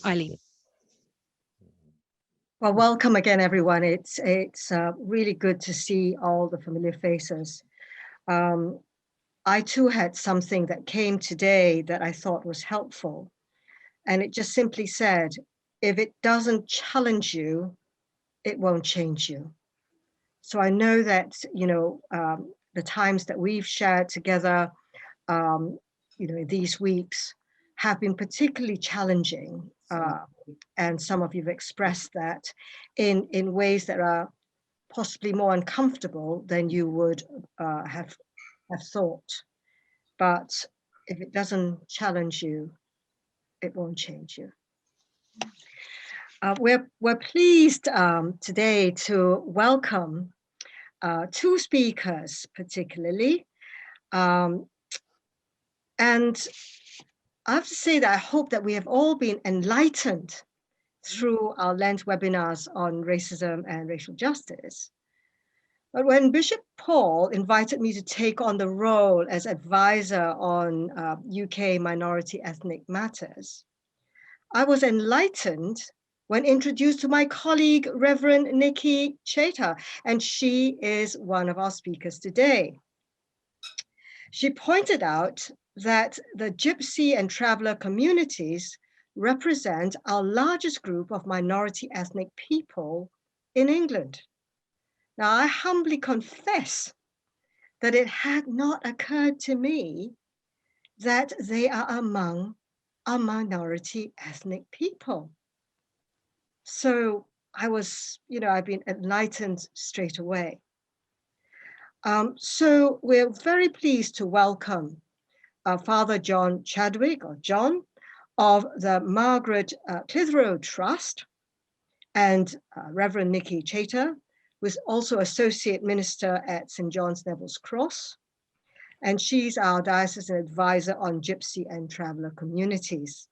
Eileen. Well, welcome again, everyone. It's really good to see all the familiar faces. I too had something that came today that I thought was helpful. And it just simply said, if it doesn't challenge you, it won't change you. So I know that, the times that we've shared together, these weeks have been particularly challenging. And some of you've expressed that in ways that are possibly more uncomfortable than you would have thought. But if it doesn't challenge you, it won't change you. We're pleased today to welcome two speakers, particularly. And I have to say that I hope that we have all been enlightened through our Lent webinars on racism and racial justice. But when Bishop Paul invited me to take on the role as advisor on UK minority ethnic matters, I was enlightened when introduced to my colleague, Reverend Nicky, and she is one of our speakers today. She pointed out that the Gypsy and traveler communities represent our largest group of minority ethnic people in England. Now, I humbly confess that it had not occurred to me that they are among our minority ethnic people. So I've been enlightened straight away. So we're very pleased to welcome Father John Chadwick, or John, of the Margaret Clitherow Trust, and Reverend Nicky, who is also Associate Minister at St. John's Neville's Cross. And she's our diocesan advisor on Gypsy and traveler communities.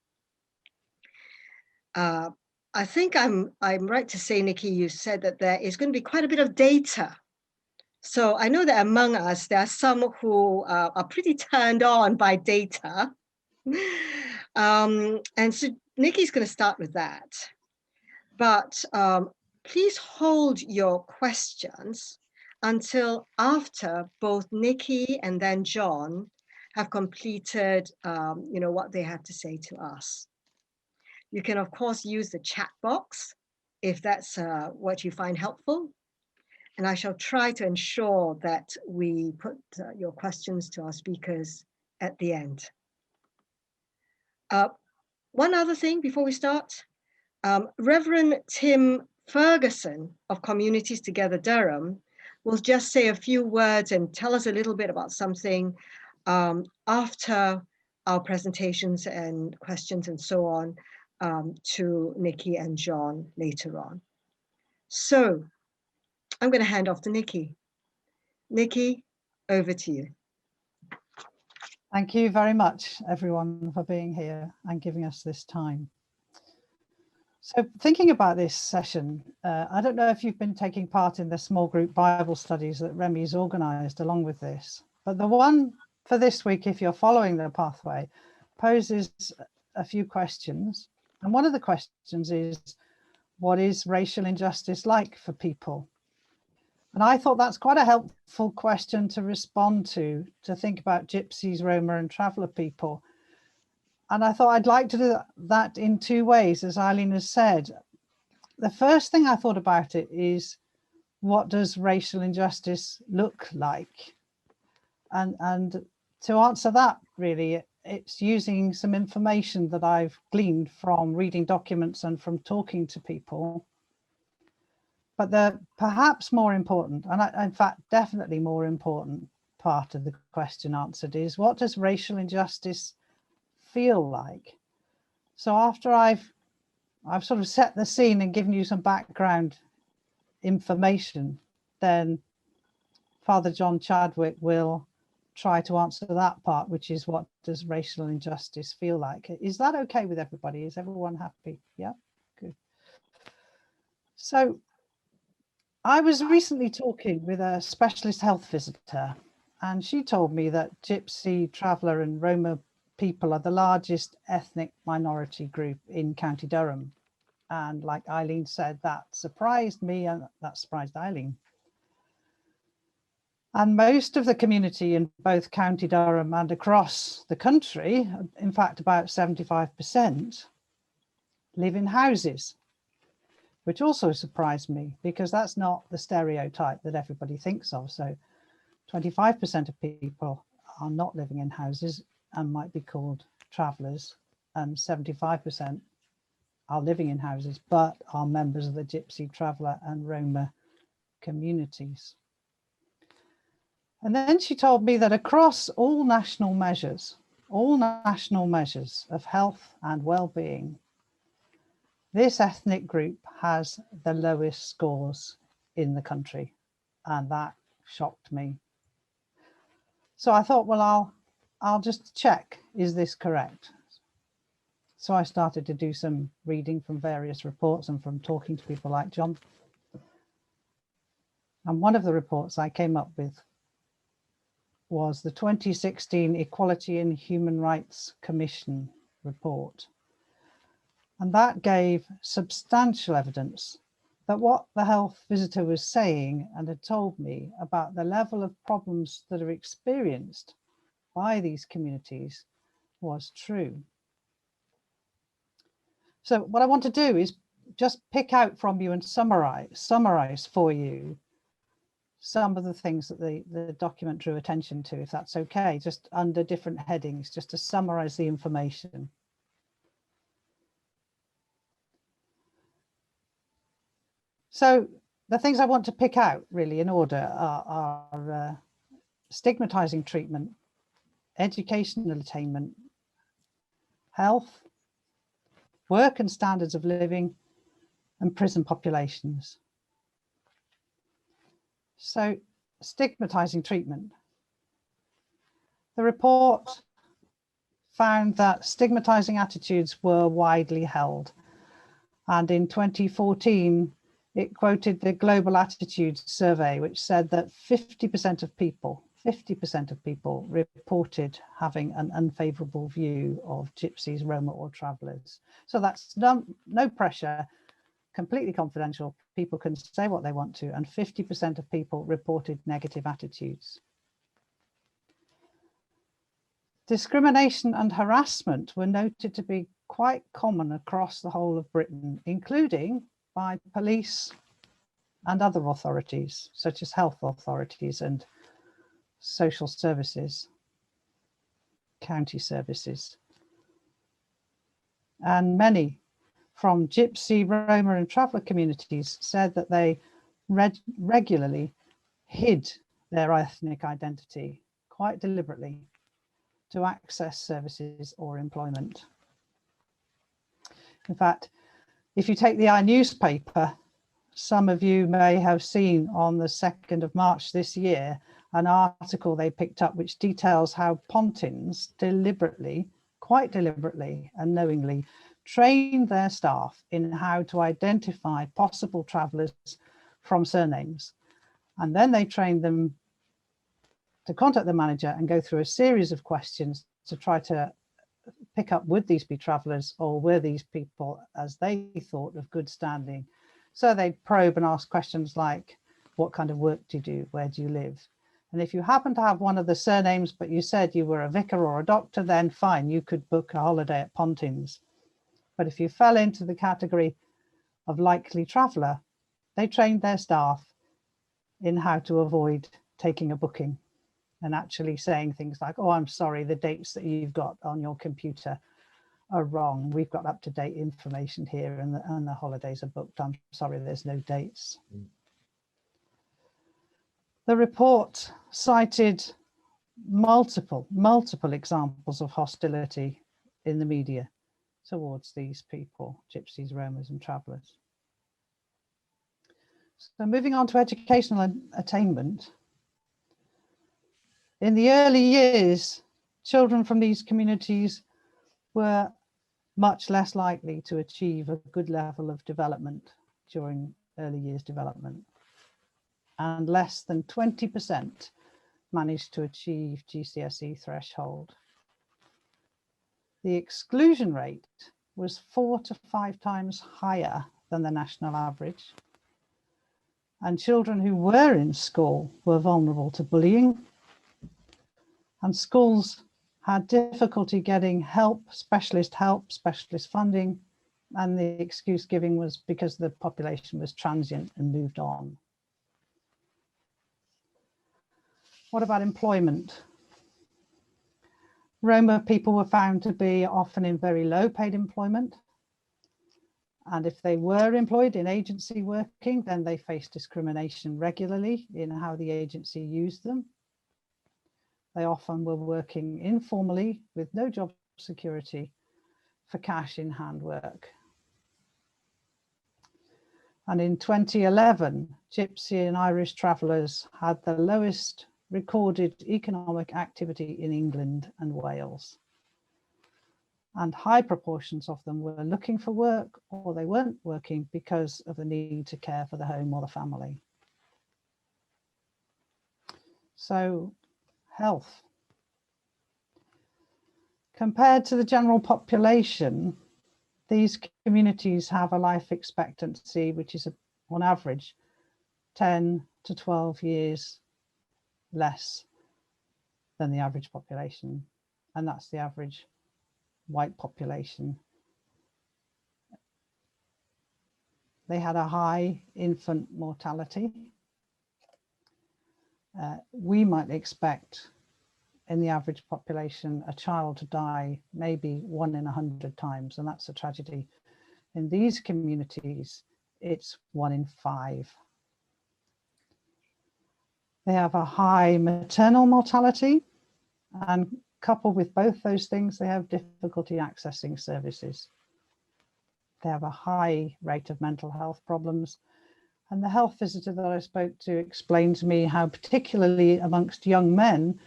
I think I'm right to say, Nicky, you said that there is going to be quite a bit of data. So I know that among us, there are some who are pretty turned on by data. And so Nicky's going to start with that. But please hold your questions until after both Nicky and then John have completed, what they have to say to us. You can, of course, use the chat box if that's what you find helpful. And I shall try to ensure that we put your questions to our speakers at the end. One other thing before we start, Reverend Tim Ferguson of Communities Together Durham will just say a few words and tell us a little bit about something after our presentations and questions and so on to Nicky and John later on. So I'm going to hand off to Nicky. Nicky, over to you. Thank you very much, everyone, for being here and giving us this time. So thinking about this session, I don't know if you've been taking part in the small group Bible studies that Remy's organised along with this, but the one for this week, if you're following the pathway, poses a few questions. And one of the questions is, what is racial injustice like for people? And I thought that's quite a helpful question to respond to think about Gypsies, Roma and traveller people. And I thought I'd like to do that in two ways, as Eileen has said. The first thing I thought about it is, what does racial injustice look like? And to answer that, really, it's using some information that I've gleaned from reading documents and from talking to people. But the perhaps more important, and in fact, definitely more important part of the question answered is, what does racial injustice feel like? So after I've sort of set the scene and given you some background information, then Father John Chadwick will try to answer that part, which is, what does racial injustice feel like? Is that okay with everybody? Is everyone happy? Yeah, good. So I was recently talking with a specialist health visitor, and she told me that Gypsy, traveller and Roma people are the largest ethnic minority group in County Durham. And like Eileen said, that surprised me and that surprised Eileen. And most of the community in both County Durham and across the country, in fact, about 75%, live in houses, which also surprised me because that's not the stereotype that everybody thinks of. So 25% of people are not living in houses and might be called travellers, and 75% are living in houses but are members of the Gypsy, Traveller and Roma communities. And then she told me that across all national measures of health and well-being, this ethnic group has the lowest scores in the country, and that shocked me. So I thought, well, I'll just check, is this correct? So I started to do some reading from various reports and from talking to people like John. And one of the reports I came up with was the 2016 Equality and Human Rights Commission report. And that gave substantial evidence that what the health visitor was saying and had told me about the level of problems that are experienced by these communities was true. So what I want to do is just pick out from you and summarize for you some of the things that the document drew attention to, if that's okay, just under different headings, just to summarize the information. So the things I want to pick out really in order are stigmatizing treatment, educational attainment, health, work and standards of living, and prison populations. So stigmatizing treatment. The report found that stigmatizing attitudes were widely held. And in 2014, it quoted the Global Attitudes Survey, which said that 50% of people reported having an unfavorable view of Gypsies, Roma or travellers. So that's no pressure, completely confidential. People can say what they want to, and 50% of people reported negative attitudes. Discrimination and harassment were noted to be quite common across the whole of Britain, including by police and other authorities, such as health authorities and social services, county services. And many from Gypsy, Roma and traveller communities said that they regularly hid their ethnic identity quite deliberately to access services or employment. In fact, if you take the newspaper, some of you may have seen on the 2nd of March this year, an article they picked up which details how Pontins deliberately, quite deliberately and knowingly trained their staff in how to identify possible travellers from surnames. And then they trained them to contact the manager and go through a series of questions to try to pick up, would these be travellers or were these people, as they thought, of good standing? So they'd probe and ask questions like, what kind of work do you do? Where do you live? And if you happen to have one of the surnames, but you said you were a vicar or a doctor, then fine, you could book a holiday at Pontins. But if you fell into the category of likely traveller, they trained their staff in how to avoid taking a booking and actually saying things like, oh, I'm sorry, the dates that you've got on your computer are wrong. We've got up-to-date information here and the holidays are booked. I'm sorry, there's no dates. The report cited multiple examples of hostility in the media towards these people, Gypsies, Romas and travellers. So moving on to educational attainment. In the early years, children from these communities were much less likely to achieve a good level of development during early years development. And less than 20% managed to achieve GCSE threshold. the exclusion rate was 4 to 5 times higher than the national average. And children who were in school were vulnerable to bullying. And schools had difficulty getting help, specialist funding, and the excuse giving was because the population was transient and moved on. What about employment? Roma people were found to be often in very low paid employment. And if they were employed in agency working, then they faced discrimination regularly in how the agency used them. They often were working informally with no job security for cash in hand work. And in 2011, Gypsy and Irish travellers had the lowest recorded economic activity in England and Wales. And high proportions of them were looking for work, or they weren't working because of the need to care for the home or the family. So, health. Compared to the general population, these communities have a life expectancy which is on average 10 to 12 years less than the average population, and that's the average white population. They had a high infant mortality. We might expect in the average population a child to die maybe 1 in 100 times, and that's a tragedy. In these communities, it's 1 in 5. They have a high maternal mortality, and coupled with both those things, they have difficulty accessing services. They have a high rate of mental health problems. And the health visitor that I spoke to explained to me how, particularly amongst young men,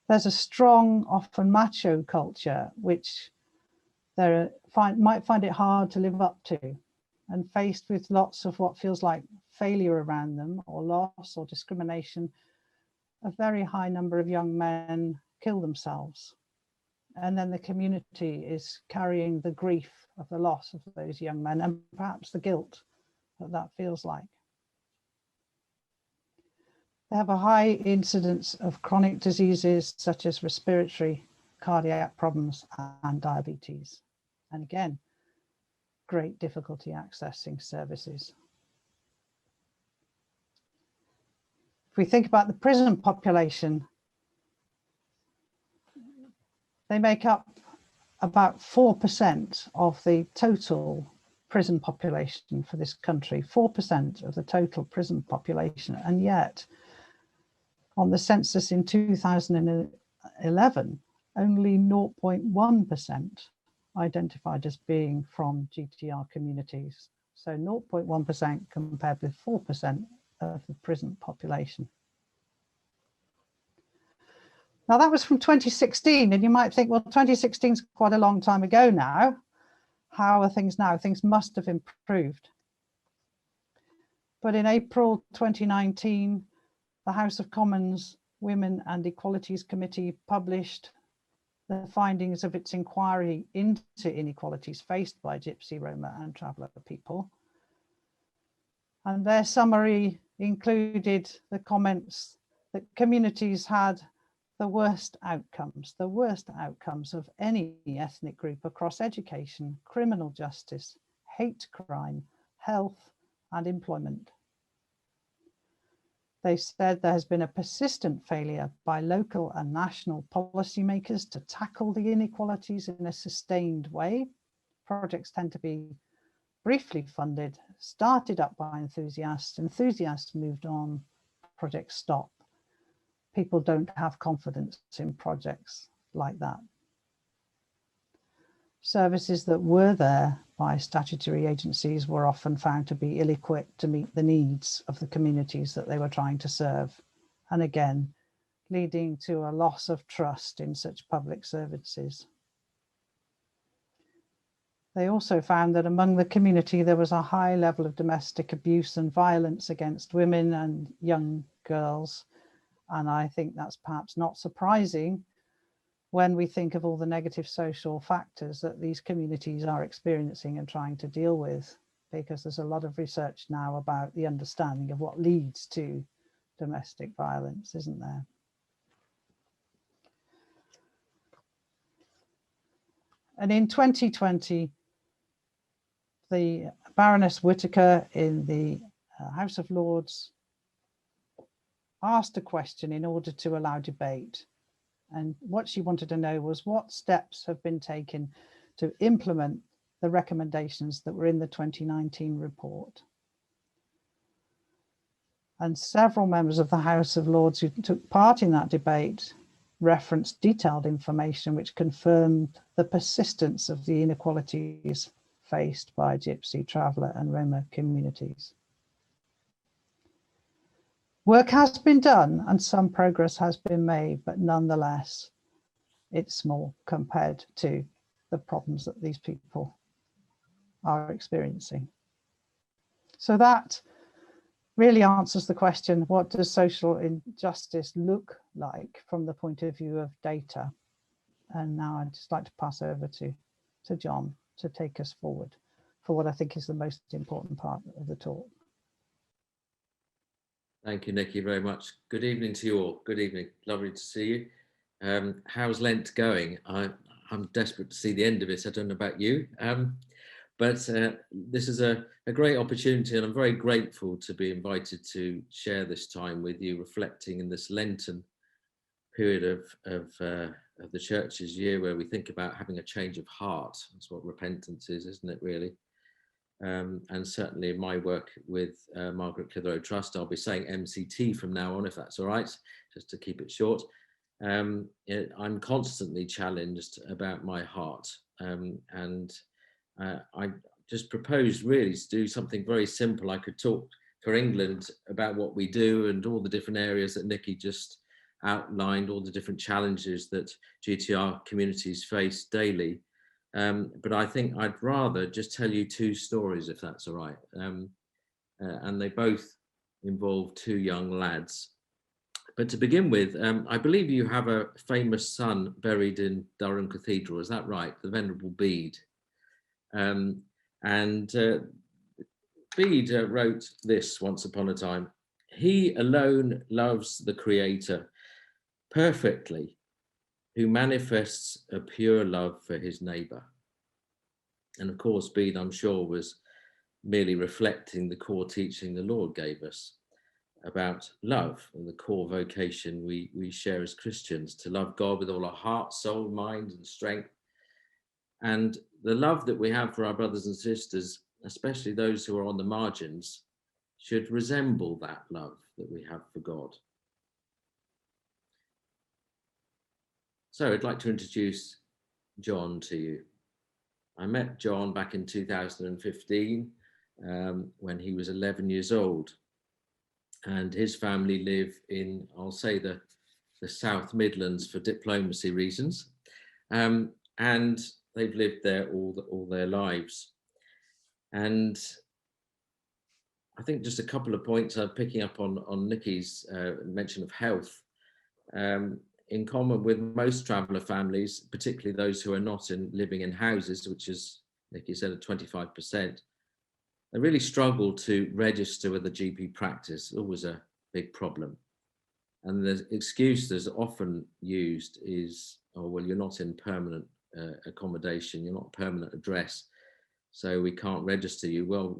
there's a strong, often macho culture, which they might find it hard to live up to. And faced with lots of what feels like failure around them, or loss or discrimination, a very high number of young men kill themselves. And then the community is carrying the grief of the loss of those young men, and perhaps the guilt that that feels like. They have a high incidence of chronic diseases such as respiratory, cardiac problems, and diabetes. And again, great difficulty accessing services. If we think about the prison population, they make up about 4% of the total prison population for this country, 4% of the total prison population. And yet, on the census in 2011, only 0.1% identified as being from GTR communities. So 0.1% compared with 4% of the prison population. Now that was from 2016, and you might think, well, 2016 is quite a long time ago now. How are things now? Things must have improved. But in April 2019, the House of Commons Women and Equalities Committee published the findings of its inquiry into inequalities faced by Gypsy, Roma and traveller people. And their summary included the comments that communities had the worst outcomes of any ethnic group across education, criminal justice, hate crime, health and employment. They said there has been a persistent failure by local and national policymakers to tackle the inequalities in a sustained way. Projects tend to be briefly funded, started up by enthusiasts moved on, projects stop. People don't have confidence in projects like that. Services that were there by statutory agencies were often found to be ill-equipped to meet the needs of the communities that they were trying to serve. And again, leading to a loss of trust in such public services. They also found that among the community, there was a high level of domestic abuse and violence against women and young girls. And I think that's perhaps not surprising when we think of all the negative social factors that these communities are experiencing and trying to deal with, because there's a lot of research now about the understanding of what leads to domestic violence, isn't there? And in 2020, the Baroness Whitaker in the House of Lords asked a question in order to allow debate. And what she wanted to know was what steps have been taken to implement the recommendations that were in the 2019 report. And several members of the House of Lords who took part in that debate referenced detailed information which confirmed the persistence of the inequalities faced by Gypsy, Traveller and Roma communities. Work has been done and some progress has been made, but nonetheless, it's small compared to the problems that these people are experiencing. So that really answers the question, what does social injustice look like from the point of view of data? And now I'd just like to pass over to John to take us forward for what I think is the most important part of the talk. Thank you, Nicky, very much. Good evening to you all. Good evening. Lovely to see you. How's Lent going? I'm desperate to see the end of it. I don't know about you. But this is a great opportunity, and I'm very grateful to be invited to share this time with you, reflecting in this Lenten period of the Church's year, where we think about having a change of heart. That's what repentance is, isn't it, really? And certainly in my work with Margaret Clitherow Trust, I'll be saying MCT from now on, if that's all right, just to keep it short. I'm constantly challenged about my heart, and I just proposed really to do something very simple. I could talk for England about what we do and all the different areas that Nicky just outlined, all the different challenges that GTR communities face daily. But I think I'd rather just tell you two stories, if that's all right. And they both involve two young lads. But to begin with, I believe you have a famous son buried in Durham Cathedral. Is that right? The Venerable Bede. Bede wrote this once upon a time: "He alone loves the Creator perfectly, who manifests a pure love for his neighbour." And of course, Bede, I'm sure, was merely reflecting the core teaching the Lord gave us about love and the core vocation we share as Christians, to love God with all our heart, soul, mind and strength. And the love that we have for our brothers and sisters, especially those who are on the margins, should resemble that love that we have for God. So I'd like to introduce John to you. I met John back in 2015 when he was 11 years old, and his family live in, I'll say, the South Midlands for diplomacy reasons, and they've lived there all their lives. And I think just a couple of points I'm picking up on Nicky's mention of health. In common with most traveller families, particularly those who are not living in houses, which is, Nicky said, at 25%, they really struggle to register with a GP practice. Always a big problem. And the excuse that's often used is, oh, well, you're not in permanent accommodation, you're not a permanent address, so we can't register you. Well,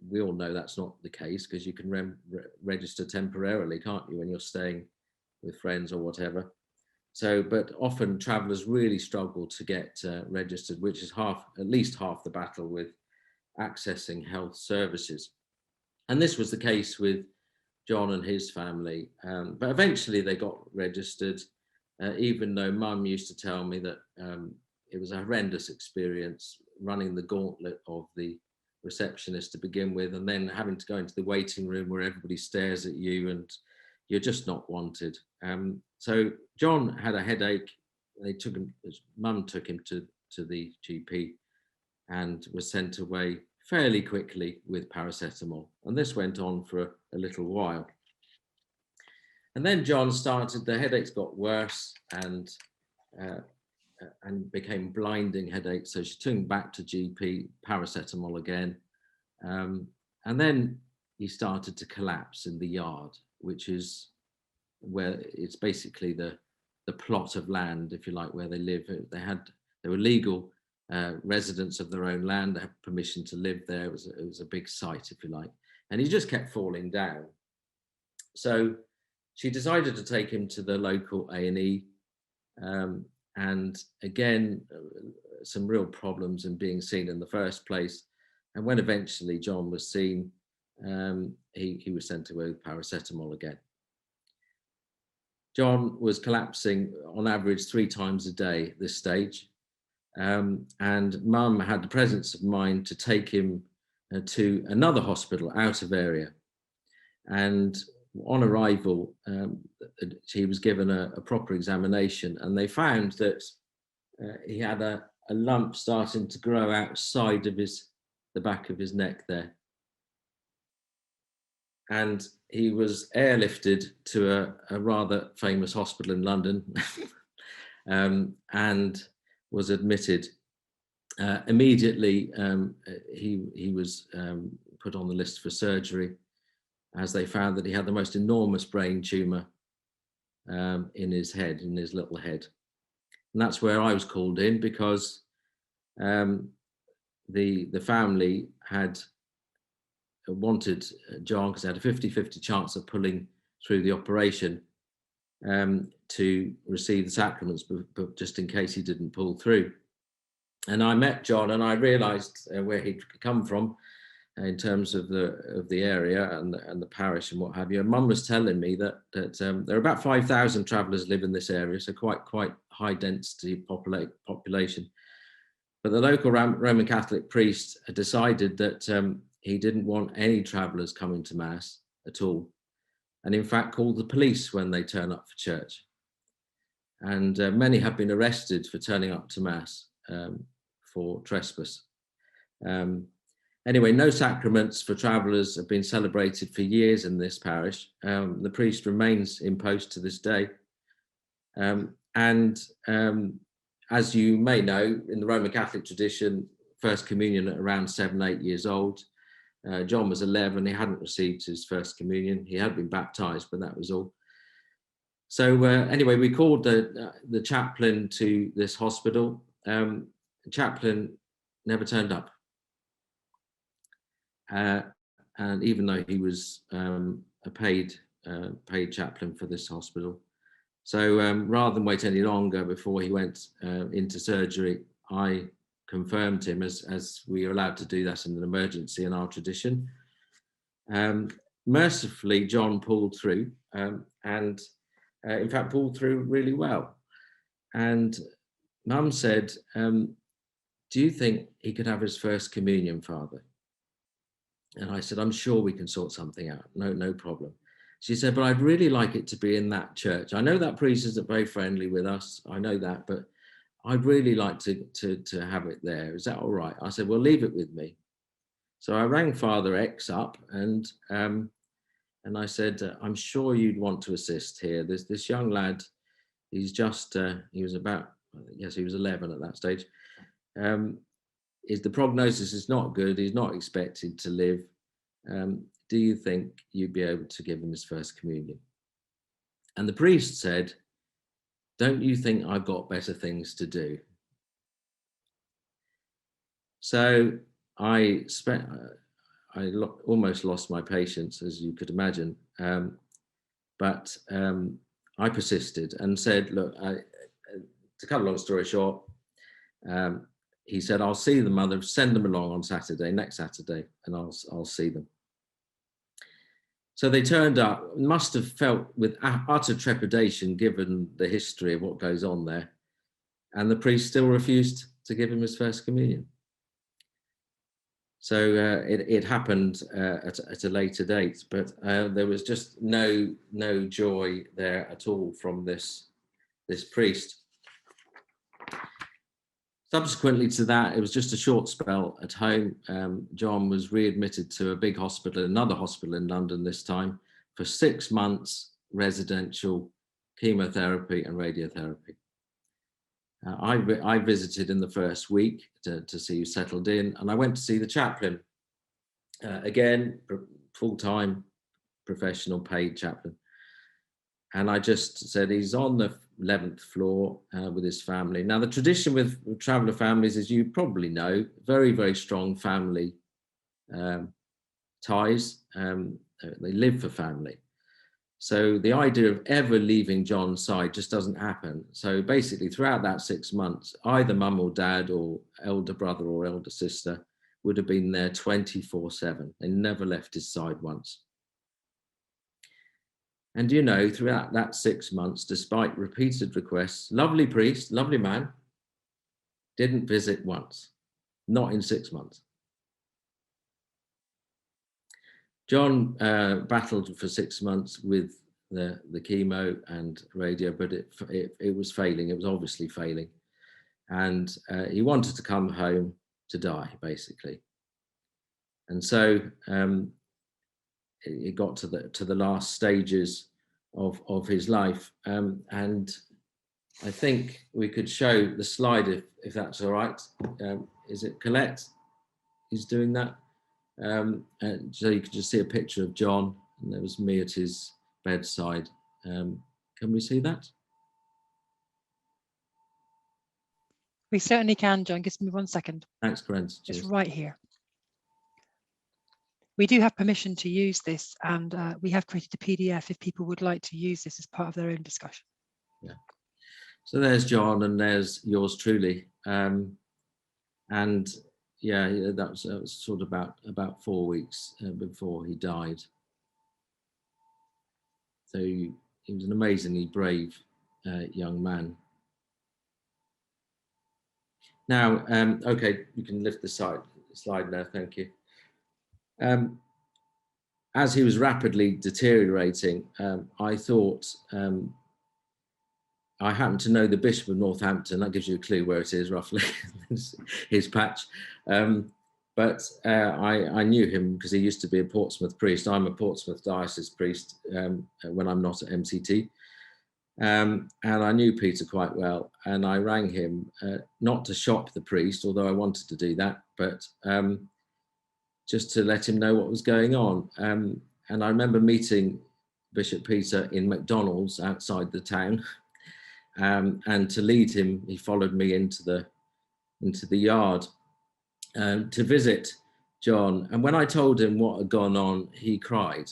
we all know that's not the case, because you can register temporarily, can't you, when you're staying with friends or whatever. So, but often travellers really struggle to get registered, which is at least half the battle with accessing health services. And this was the case with John and his family. But eventually they got registered, even though Mum used to tell me that it was a horrendous experience running the gauntlet of the receptionist to begin with, and then having to go into the waiting room where everybody stares at you and you're just not wanted. So John had a headache. His mum took him to the GP and was sent away fairly quickly with paracetamol. And this went on for a little while. And then John started, the headaches got worse, and and became blinding headaches. So she took him back to GP, paracetamol again. And then he started to collapse in the yard, which is where it's basically the plot of land, if you like, where they live. They were legal residents of their own land. They had permission to live there. It was a big site, if you like. And he just kept falling down. So she decided to take him to the local A&E. And again, some real problems in being seen in the first place. And when eventually John was seen, he was sent away with paracetamol again. John was collapsing on average 3 times a day at this stage. And Mum had the presence of mind to take him to another hospital out of area. And on arrival, he was given a proper examination, and they found that he had a lump starting to grow outside of the back of his neck there. And he was airlifted to a rather famous hospital in London and was admitted. Immediately, he was put on the list for surgery, as they found that he had the most enormous brain tumour in his head, in his little head. And that's where I was called in, because the family had wanted John, because they had a 50-50 chance of pulling through the operation, to receive the sacraments, but just in case he didn't pull through. And I met John, and I realised where he'd come from in terms of the area and the parish and what have you. And Mum was telling me that there are about 5,000 travellers live in this area, so quite high density population. But the local Roman Catholic priest had decided that he didn't want any travellers coming to Mass at all, and in fact called the police when they turn up for church. And many have been arrested for turning up to Mass for trespass. Anyway, no sacraments for travellers have been celebrated for years in this parish. The priest remains in post to this day. As you may know, in the Roman Catholic tradition, First Communion at around 7-8 years old. John was 11, he hadn't received his First Communion. He had been baptised, but that was all. So anyway, we called the chaplain to this hospital. The chaplain never turned up. And even though he was a paid chaplain for this hospital. So rather than wait any longer before he went into surgery, I confirmed him, as we are allowed to do that in an emergency in our tradition. Mercifully, John pulled through, and in fact pulled through really well. And Mum said, do you think he could have his First Communion, Father? And I said, I'm sure we can sort something out. No problem. She said, but I'd really like it to be in that church. I know that priest isn't very friendly with us. I know that, but I'd really like to have it there. Is that all right? I said, well, leave it with me. So I rang Father X up and I said, I'm sure you'd want to assist here. There's this young lad, he's just, he was 11 at that stage. The prognosis is not good. He's not expected to live. Do you think you'd be able to give him his First Communion? And the priest said, don't you think I've got better things to do? So I almost lost my patience, as you could imagine. But I persisted and said, look, to cut a long story short, he said, I'll see the mother, send them along on Saturday, next Saturday, and I'll see them. So they turned up, must have felt with utter trepidation given the history of what goes on there. And the priest still refused to give him his First Communion. So it happened at a later date, but there was just no joy there at all from this priest. Subsequently to that, it was just a short spell at home. John was readmitted to a big hospital, another hospital in London this time, for 6 months residential chemotherapy and radiotherapy. I visited in the first week to see you settled in, and I went to see the chaplain. Again, full-time, professional, paid chaplain. And I just said, he's on the 11th floor with his family. Now, the tradition with traveller families, as you probably know, very, very strong family ties. They live for family. So the idea of ever leaving John's side just doesn't happen. So basically, throughout that 6 months, either mum or dad or elder brother or elder sister would have been there 24/7. They never left his side once. And you know, throughout that 6 months, despite repeated requests, lovely priest, lovely man, didn't visit once, not in 6 months. John battled for 6 months with the chemo and radio, but it was failing. It was obviously failing. And he wanted to come home to die, basically. And so it got to the last stages of his life. And I think we could show the slide if that's all right. Is it Colette? He's doing that. And so you can just see a picture of John, and there was me at his bedside. Can we see that? We certainly can, John. Just give me 1 second. Thanks, Corinne. Just right here. We do have permission to use this, and we have created a PDF if people would like to use this as part of their own discussion. Yeah. So there's John, and there's yours truly. And yeah, that was sort of about 4 weeks before he died. So he was an amazingly brave young man. Now, okay, you can lift the slide now, thank you. As he was rapidly deteriorating, I thought, I happen to know the Bishop of Northampton. That gives you a clue where it is, roughly, his patch. But I knew him because he used to be a Portsmouth priest. I'm a Portsmouth Diocese priest when I'm not at MCT. And I knew Peter quite well. And I rang him, not to shock the priest, although I wanted to do that, but just to let him know what was going on. And I remember meeting Bishop Peter in McDonald's outside the town. And to lead him, he followed me into the yard to visit John. And when I told him what had gone on, he cried.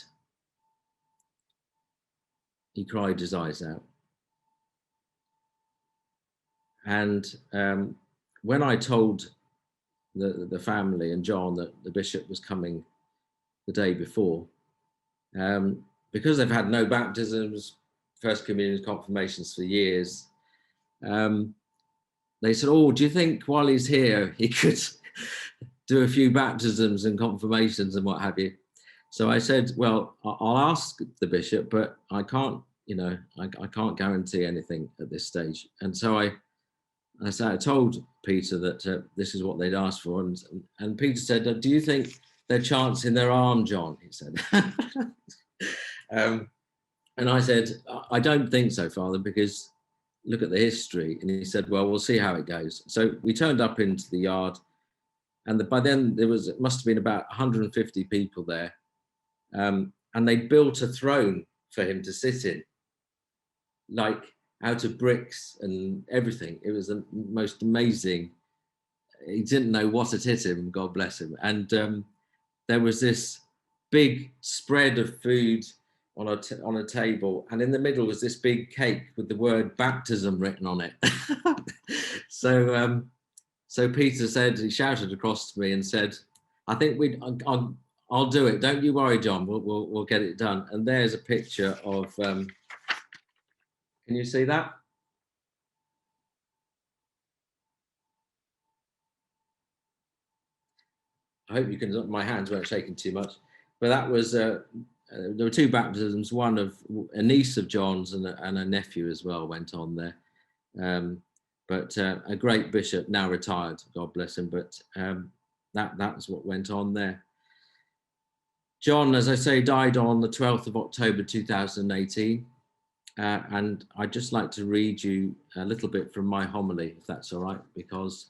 He cried his eyes out. And when I told the family and John that the bishop was coming the day before, because they've had no baptisms, first communions, confirmations for years, they said, oh, do you think while he's here he could do a few baptisms and confirmations and what have you? So I said, well, I'll ask the bishop, but I can't, you know, I can't guarantee anything at this stage. And so I told Peter that this is what they'd asked for, and Peter said, do you think they're chancing their arm, John? He said. And I said, I don't think so, Father, because look at the history. And he said, well, we'll see how it goes. So we turned up into the yard, and by then it must have been about 150 people there. And they built a throne for him to sit in, like out of bricks and everything. It was the most amazing. He didn't know what had hit him, God bless him. And there was this big spread of food on a table, and in the middle was this big cake with the word baptism written on it. So Peter said, he shouted across to me and said, I think I'll do it. Don't you worry, John. We'll get it done. And there's a picture of. Can you see that? I hope you can. My hands weren't shaking too much, but that was. There were two baptisms. One of a niece of John's and a nephew as well went on there. But a great bishop, now retired, God bless him. But that was what went on there. John, as I say, died on the 12th of October 2018. And I'd just like to read you a little bit from my homily, if that's all right, because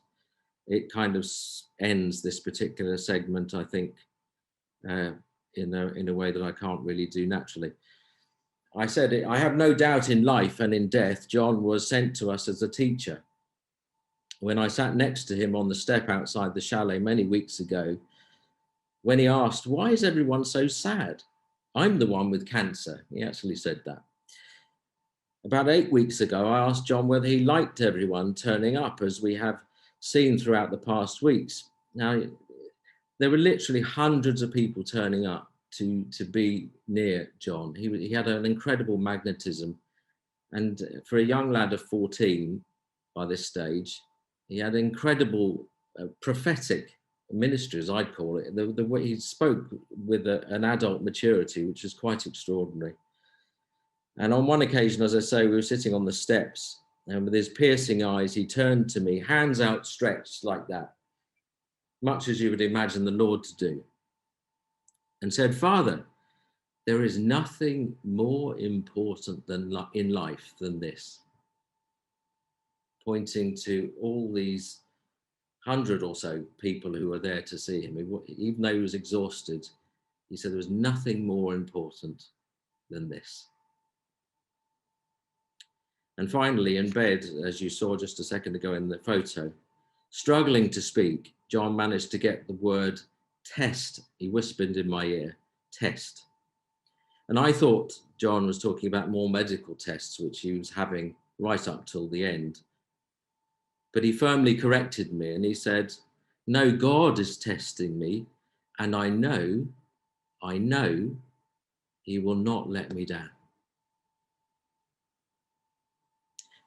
it kind of ends this particular segment, I think, in a way that I can't really do naturally. I said, I have no doubt in life and in death, John was sent to us as a teacher. When I sat next to him on the step outside the chalet many weeks ago, when he asked, why is everyone so sad? I'm the one with cancer. He actually said that. About 8 weeks ago, I asked John whether he liked everyone turning up, as we have seen throughout the past weeks. Now, there were literally hundreds of people turning up to be near John. He had an incredible magnetism. And for a young lad of 14, by this stage, he had incredible prophetic ministry, as I'd call it. The way he spoke with an adult maturity, which was quite extraordinary. And on one occasion, as I say, we were sitting on the steps, and with his piercing eyes, he turned to me, hands outstretched like that, much as you would imagine the Lord to do, and said, Father, there is nothing more important in life than this. Pointing to all these 100 or so people who were there to see him. Even though he was exhausted, he said there was nothing more important than this. And finally, in bed, as you saw just a second ago in the photo, struggling to speak, John managed to get the word test. He whispered in my ear, test. And I thought John was talking about more medical tests, which he was having right up till the end. But he firmly corrected me and he said, no, God is testing me, and I know he will not let me down.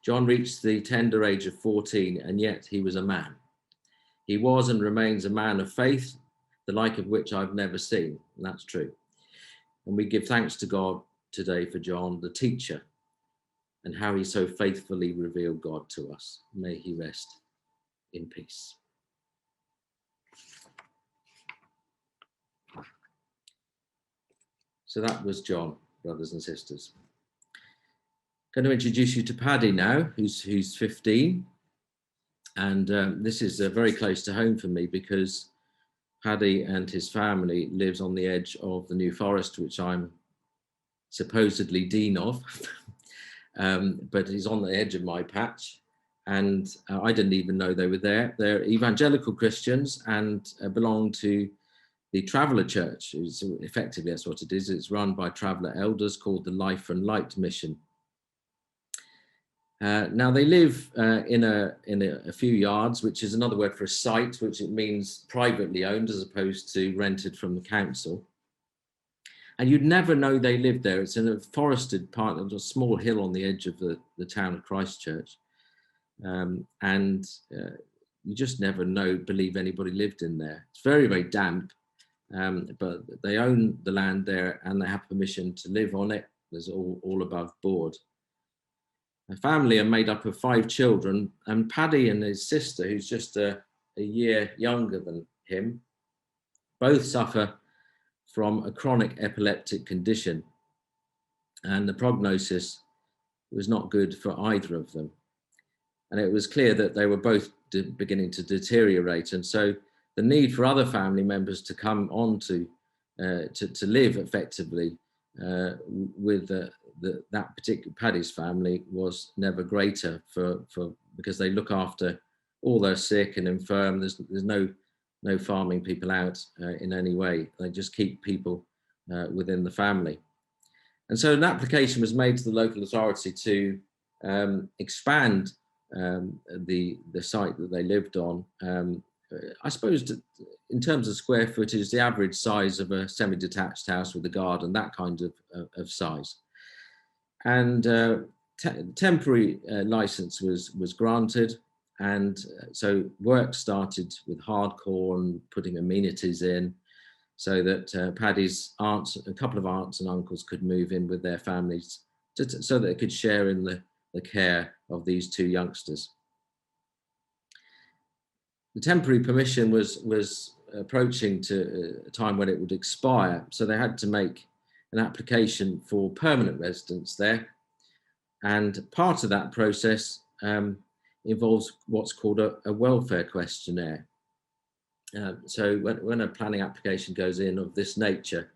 John reached the tender age of 14, and yet he was a man. He was and remains a man of faith, the like of which I've never seen, and that's true. And we give thanks to God today for John, the teacher, and how he so faithfully revealed God to us. May he rest in peace. So that was John, brothers and sisters. I'm going to introduce you to Paddy now, who's 15. And this is very close to home for me because Paddy and his family lives on the edge of the New Forest, which I'm supposedly dean of, but he's on the edge of my patch. And I didn't even know they were there. They're evangelical Christians and belong to the Traveller Church. Effectively, that's what it is. It's run by Traveller elders called the Life and Light Mission. Now they live in a few yards, which is another word for a site, which it means privately owned as opposed to rented from the council. And you'd never know they lived there. It's in a forested part of a small hill on the edge of the town of Christchurch. And you just never believe anybody lived in there. It's very, very damp, but they own the land there and they have permission to live on it. There's all above board. A family are made up of 5 children, and Paddy and his sister, who's just a year younger than him, both suffer from a chronic epileptic condition, and the prognosis was not good for either of them. And it was clear that they were both beginning to deteriorate, and so the need for other family members to come on to live effectively with that particular Paddy's family was never greater because they look after all their sick and infirm. There's no farming people out in any way. They just keep people within the family. And so an application was made to the local authority to expand the site that they lived on. I suppose in terms of square footage, the average size of a semi-detached house with a garden, that kind of size. And temporary license was granted. And so work started with hardcore and putting amenities in so that Paddy's aunts, a couple of aunts and uncles could move in with their families so that they could share in the care of these 2 youngsters. The temporary permission was approaching to a time when it would expire, so they had to make an application for permanent residence there. And part of that process involves what's called a welfare questionnaire. So when a planning application goes in of this nature,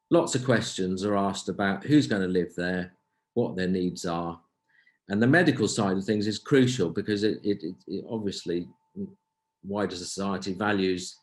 lots of questions are asked about who's going to live there, what their needs are. And the medical side of things is crucial because it obviously, wider society values,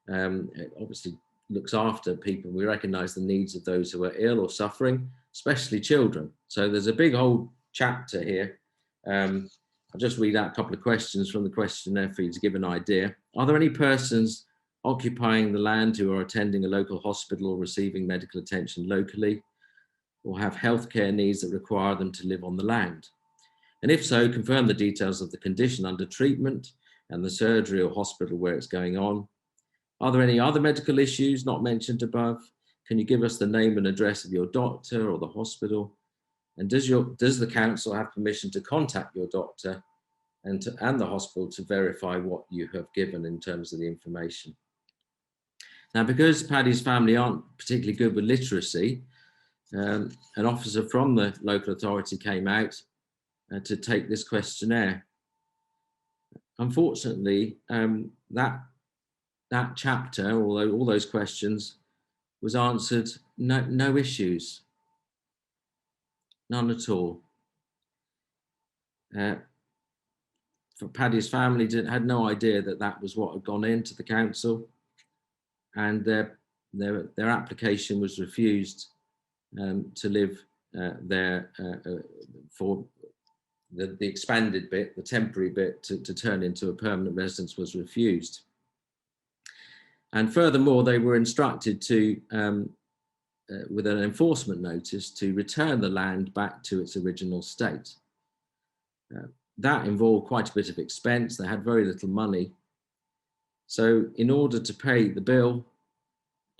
it obviously looks after people. We recognise the needs of those who are ill or suffering, especially children. So there's a big whole chapter here. I'll just read out a couple of questions from the questionnaire for you to give an idea. Are there any persons occupying the land who are attending a local hospital or receiving medical attention locally, or have healthcare needs that require them to live on the land? And if so, confirm the details of the condition under treatment and the surgery or hospital where it's going on. Are there any other medical issues not mentioned above? Can you give us the name and address of your doctor or the hospital? And does the council have permission to contact your doctor and the hospital to verify what you have given in terms of the information? Now, because Paddy's family aren't particularly good with literacy, an officer from the local authority came out to take this questionnaire. Unfortunately, that chapter, although all those questions, was answered no issues, none at all. For Paddy's family had no idea that was what had gone into the council, and their application was refused to live there for the expanded bit, the temporary bit, to turn into a permanent residence was refused. And furthermore, they were instructed to, with an enforcement notice, to return the land back to its original state. That involved quite a bit of expense. They had very little money. So in order to pay the bill,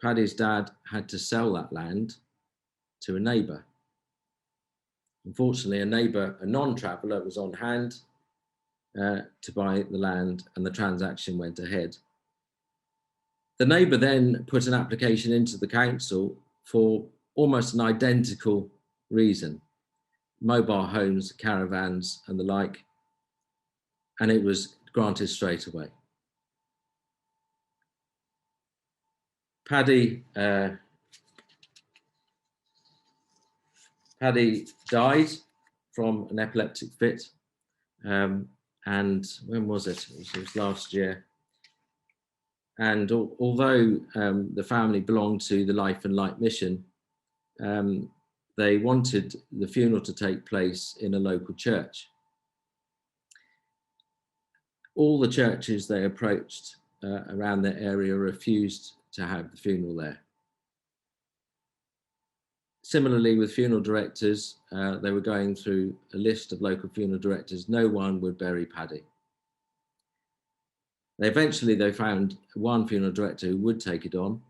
Paddy's dad had to sell that land to a neighbour. Unfortunately, a neighbour, a non-traveller, was on hand to buy the land, and the transaction went ahead. The neighbour then put an application into the council for almost an identical reason: mobile homes, caravans and the like, and it was granted straight away. Paddy died from an epileptic fit, and when was it? It was last year. And although the family belonged to the Life and Light mission, they wanted the funeral to take place in a local church. All the churches they approached around their area refused to have the funeral there. Similarly, with funeral directors, they were going through a list of local funeral directors. No one would bury Paddy. Eventually, they found one funeral director who would take it on,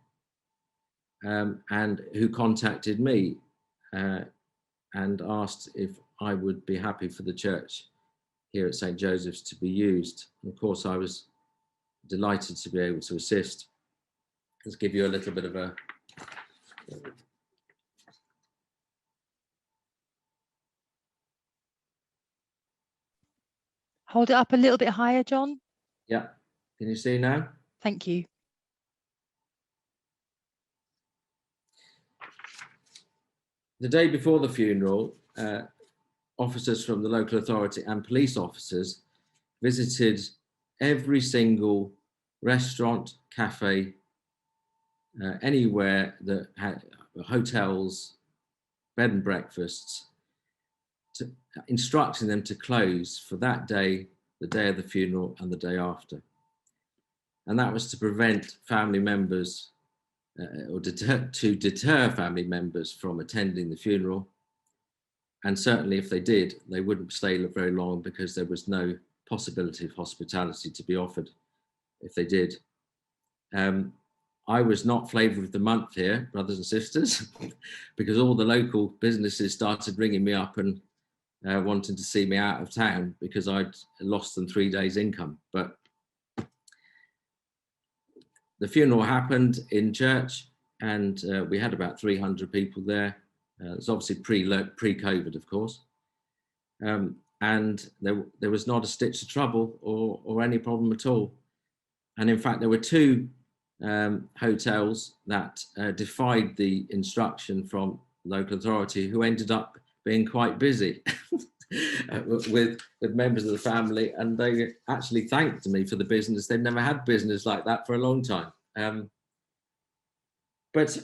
and who contacted me and asked if I would be happy for the church here at St. Joseph's to be used. And of course, I was delighted to be able to assist. Let's give you a little bit of a... Hold it up a little bit higher, John. Yeah, can you see now? Thank you. The day before the funeral, officers from the local authority and police officers visited every single restaurant, cafe, anywhere that had hotels, bed and breakfasts, instructing them to close for that day, the day of the funeral and the day after. And that was to prevent family members or to deter family members from attending the funeral. And certainly if they did, they wouldn't stay very long because there was no possibility of hospitality to be offered if they did. I was not flavour of the month here, brothers and sisters, because all the local businesses started ringing me up and wanting to see me out of town because I'd lost them 3 days' income. But the funeral happened in church, and we had about 300 people there. It's obviously pre-COVID, of course. and there was not a stitch of trouble or any problem at all. And in fact, there were two hotels that defied the instruction from local authority, who ended up being quite busy with members of the family, and they actually thanked me for the business. They'd never had business like that for a long time. But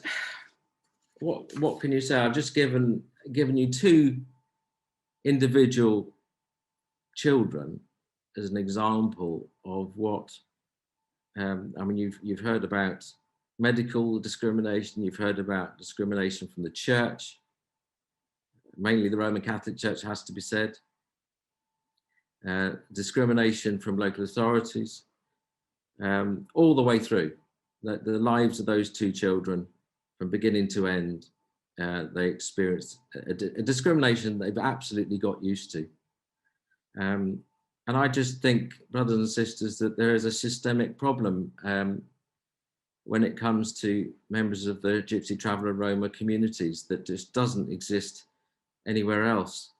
what can you say? I've just given you two individual children as an example of what I mean. You've heard about medical discrimination. You've heard about discrimination from the church, mainly the Roman Catholic Church, has to be said. Discrimination from local authorities, all the way through. The lives of those two children, from beginning to end, they experienced a discrimination they've absolutely got used to. And I just think, brothers and sisters, that there is a systemic problem when it comes to members of the Gypsy, Traveller, Roma communities that just doesn't exist anywhere else.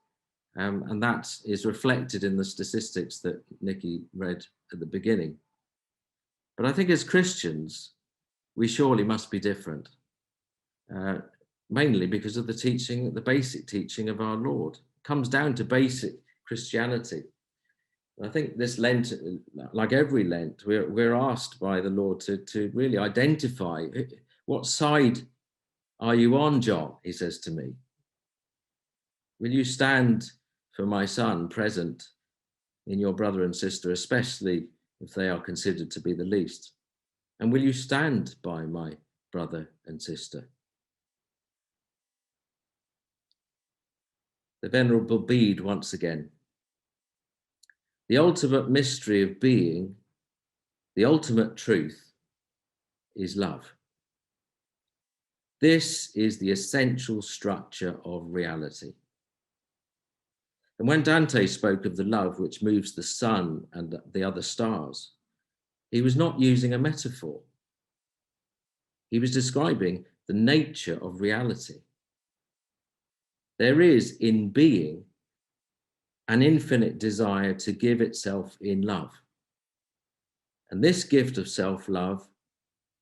And that is reflected in the statistics that Nicky read at the beginning. But I think as Christians, we surely must be different, mainly because of the teaching, the basic teaching of our Lord. It comes down to basic Christianity. I think this Lent, like every Lent, we're asked by the Lord to really identify, what side are you on, John? He says to me. Will you stand for my son present in your brother and sister, especially if they are considered to be the least? And will you stand by my brother and sister? The Venerable Bede once again. The ultimate mystery of being, the ultimate truth, is love. This is the essential structure of reality. And when Dante spoke of the love which moves the sun and the other stars, he was not using a metaphor. He was describing the nature of reality. There is in being an infinite desire to give itself in love. And this gift of self-love,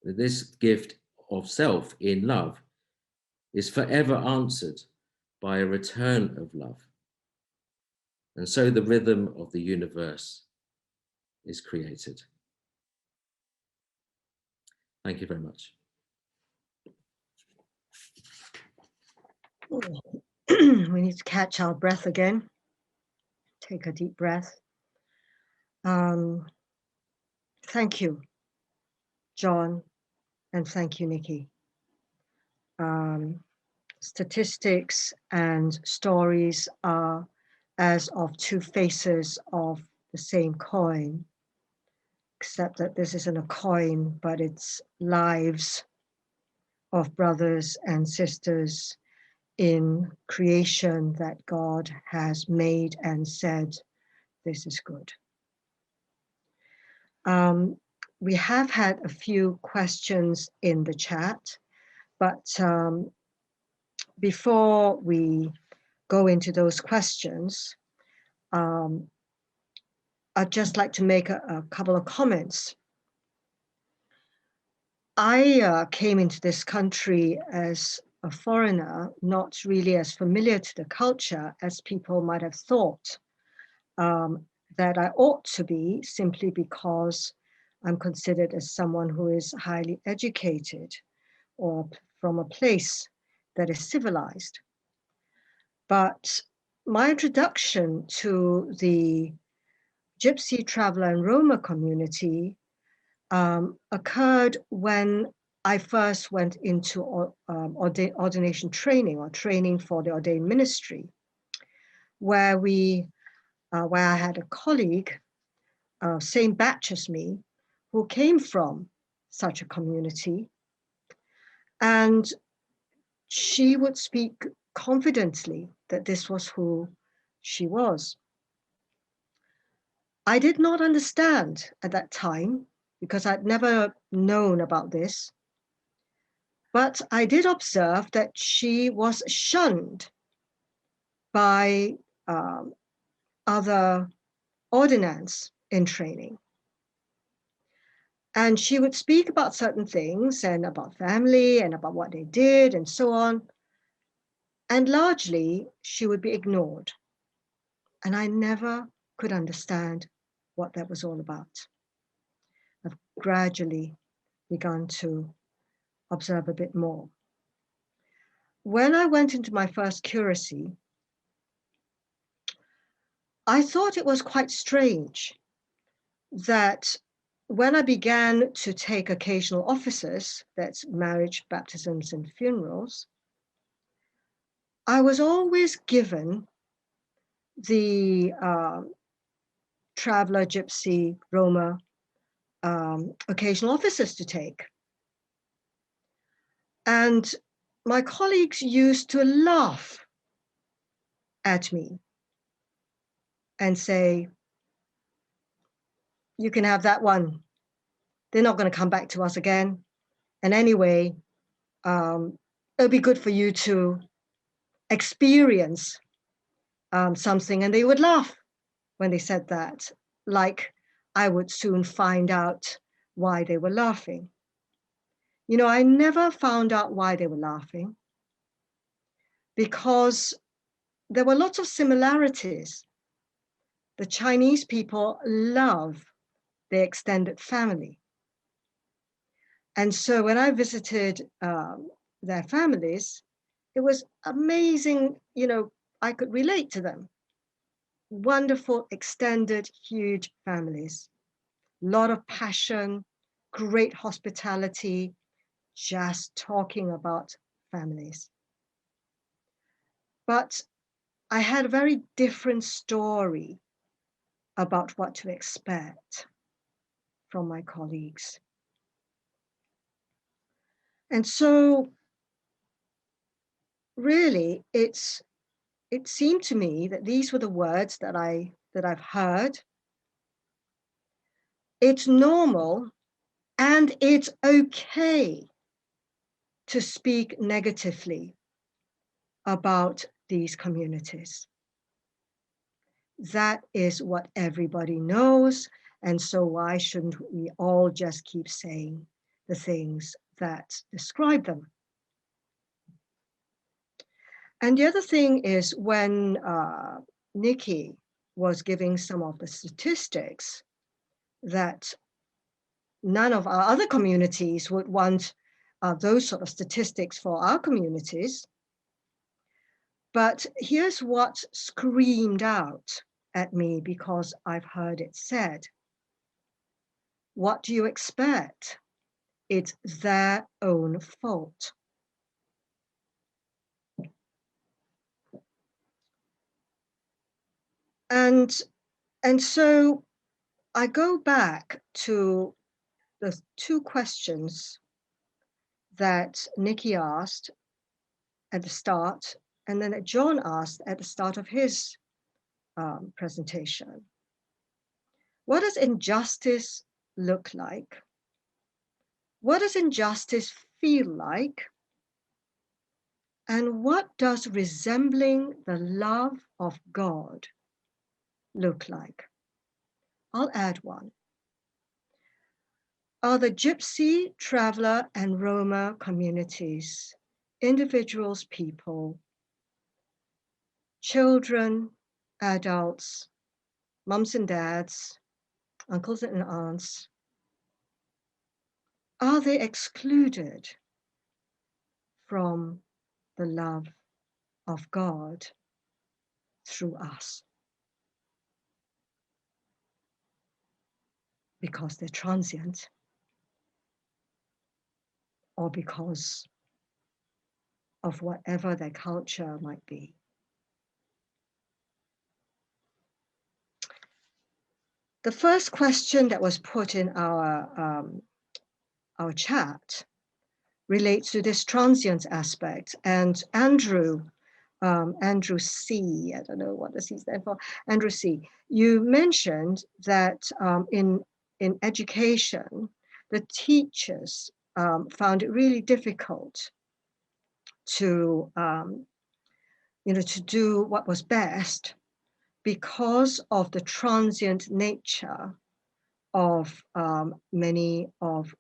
this gift of self in love, is forever answered by a return of love. And so the rhythm of the universe is created. Thank you very much. We need to catch our breath again. Take a deep breath. Thank you, John, and thank you, Nicky. Statistics and stories are as of two faces of the same coin, except that this isn't a coin, but it's lives of brothers and sisters in creation that God has made and said, this is good. We have had a few questions in the chat, but before we go into those questions, I'd just like to make a couple of comments. I came into this country as a foreigner, not really as familiar to the culture as people might have thought that I ought to be, simply because I'm considered as someone who is highly educated or from a place that is civilized. But my introduction to the Gypsy, Traveller and Roma community occurred when I first went into ordination training, or training for the ordained ministry, where I had a colleague, same batch as me, who came from such a community, and she would speak confidently that this was who she was. I did not understand at that time, because I'd never known about this, but I did observe that she was shunned by other ordinands in training. And she would speak about certain things and about family and about what they did and so on. And largely, she would be ignored. And I never could understand what that was all about. I've gradually begun to observe a bit more. When I went into my first curacy, I thought it was quite strange that when I began to take occasional offices, that's marriage, baptisms, and funerals, I was always given the traveler, gypsy, Roma, occasional offices to take. And my colleagues used to laugh at me and say, you can have that one. They're not going to come back to us again. And anyway, it'll be good for you to experience something. And they would laugh when they said that, like I would soon find out why they were laughing. You know, I never found out why they were laughing because there were lots of similarities. The Chinese people love their extended family. And so when I visited their families, it was amazing, you know, I could relate to them. Wonderful, extended, huge families. A lot of passion, great hospitality, just talking about families. But I had a very different story about what to expect from my colleagues. And so really it seemed to me that these were the words that I've heard. It's normal and it's okay to speak negatively about these communities. That is what everybody knows. And so why shouldn't we all just keep saying the things that describe them? And the other thing is when Nicky was giving some of the statistics that none of our other communities would want those sort of statistics for our communities. But here's what screamed out at me because I've heard it said. What do you expect? It's their own fault. And so I go back to the two questions that Nicky asked at the start, and then that John asked at the start of his presentation. What does injustice look like? What does injustice feel like? And what does resembling the love of God look like? I'll add one. Are the Gypsy, Traveller, and Roma communities, individuals, people, children, adults, mums and dads, uncles and aunts, are they excluded from the love of God through us? Because they're transient or because of whatever their culture might be. The first question that was put in our chat relates to this transient aspect, and Andrew C, I don't know what the C stands for, Andrew C, you mentioned that in education, the teachers found it really difficult to, to do what was best because of the transient nature of many of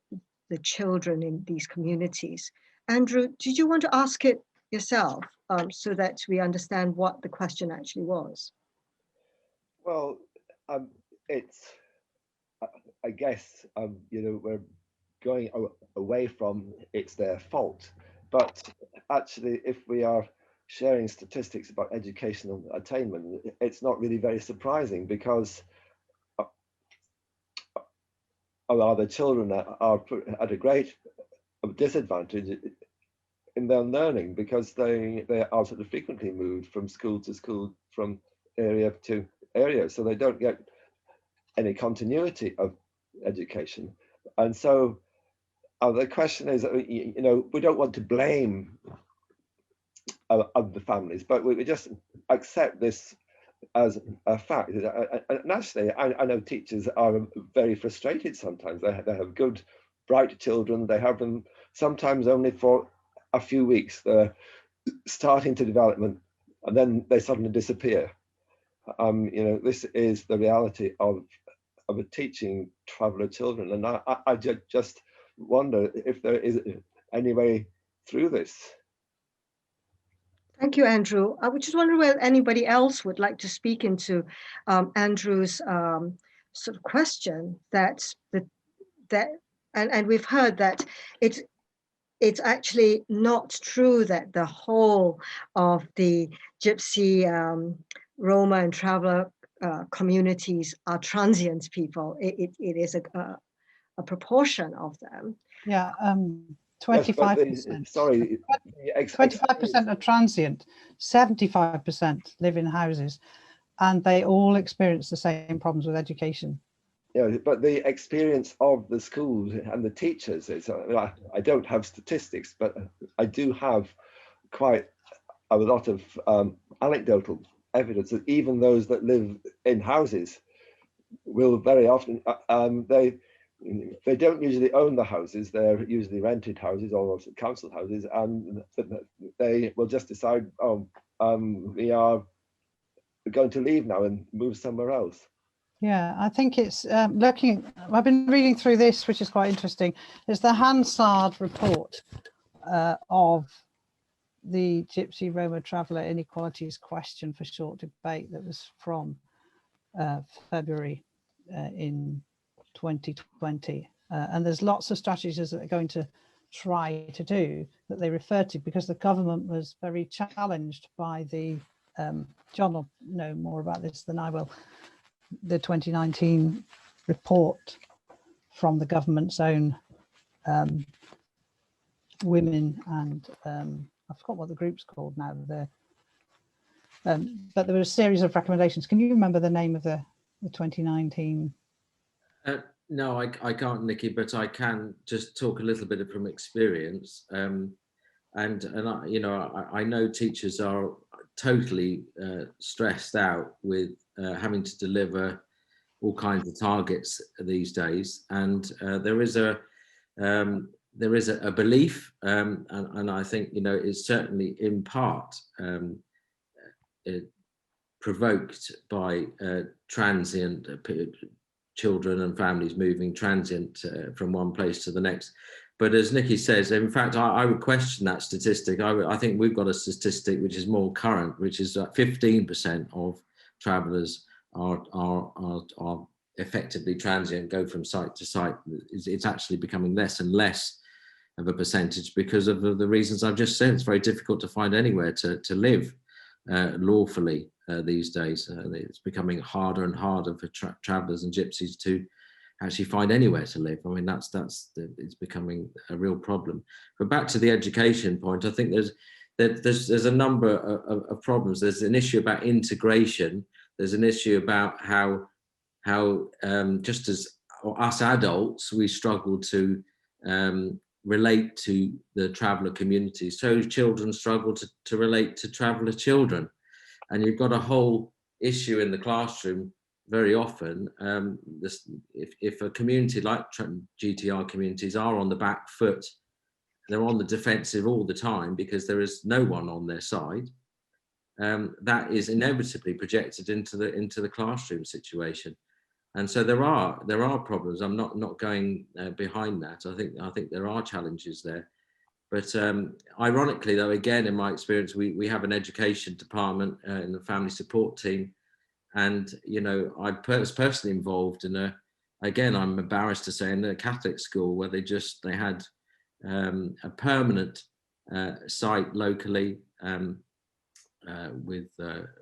the children in these communities. Andrew, did you want to ask it yourself so that we understand what the question actually was? Well, it's, I guess, we're going away from it's their fault. But actually, if we are sharing statistics about educational attainment, it's not really very surprising, because a lot of the children are put at a great disadvantage in their learning, because they are sort of frequently moved from school to school, from area to area, so they don't get any continuity of education. And so the question is, we don't want to blame the families, but we just accept this as a fact. And actually, I know teachers are very frustrated sometimes. They have good, bright children. They have them sometimes only for a few weeks. They're starting to development, and then they suddenly disappear. This is the reality of teaching traveller children, and I just wonder if there is any way through this. Thank you, Andrew. I would just wonder whether anybody else would like to speak into Andrew's sort of question and we've heard that it's actually not true that the whole of the Gypsy, Roma and traveller communities are transient people. It is a proportion of them. Yeah, 25%. Sorry, 25% are transient, 75% live in houses, and they all experience the same problems with education. Yeah, but the experience of the schools and the teachers is, I don't have statistics, but I do have quite a lot of anecdotal evidence that even those that live in houses will very often, they don't usually own the houses, they're usually rented houses or council houses, and they will just decide, we are going to leave now and move somewhere else. Yeah, I think it's I've been reading through this, which is quite interesting. It's the Hansard report of the Gypsy Roma Traveller Inequalities Question for Short Debate that was from February in 2020. And there's lots of strategies that they're going to try to do that they refer to, because the government was very challenged by the, John will know more about this than I will, the 2019 report from the government's own women and I forgot what the group's called now. But there were a series of recommendations. Can you remember the name of the 2019? No, I can't, Nicky, but I can just talk a little bit from experience. And I know teachers are totally stressed out with having to deliver all kinds of targets these days, and there is a belief, and I think it's certainly in part provoked by transient children and families moving transient from one place to the next. But as Nicky says, in fact, I would question that statistic. I think we've got a statistic which is more current, which is that 15% of travellers are effectively transient, go from site to site. It's actually becoming less and less of a percentage because of the reasons I've just said. It's very difficult to find anywhere to live lawfully these days. It's becoming harder and harder for travellers and gypsies to actually find anywhere to live. I mean, it's becoming a real problem. But back to the education point, I think there's a number of problems. There's an issue about integration. There's an issue about how just as us adults, we struggle to relate to the traveller community, so children struggle to relate to traveller children. And you've got a whole issue in the classroom very often. If a community like GTR communities are on the back foot, they're on the defensive all the time because there is no one on their side. that is inevitably projected into the classroom situation. And so there are problems. I'm not going behind that. I think there are challenges there. But ironically, though, again, in my experience, we have an education department in the family support team. And, you know, I was personally involved in again, I'm embarrassed to say, in a Catholic school where they had a permanent site locally with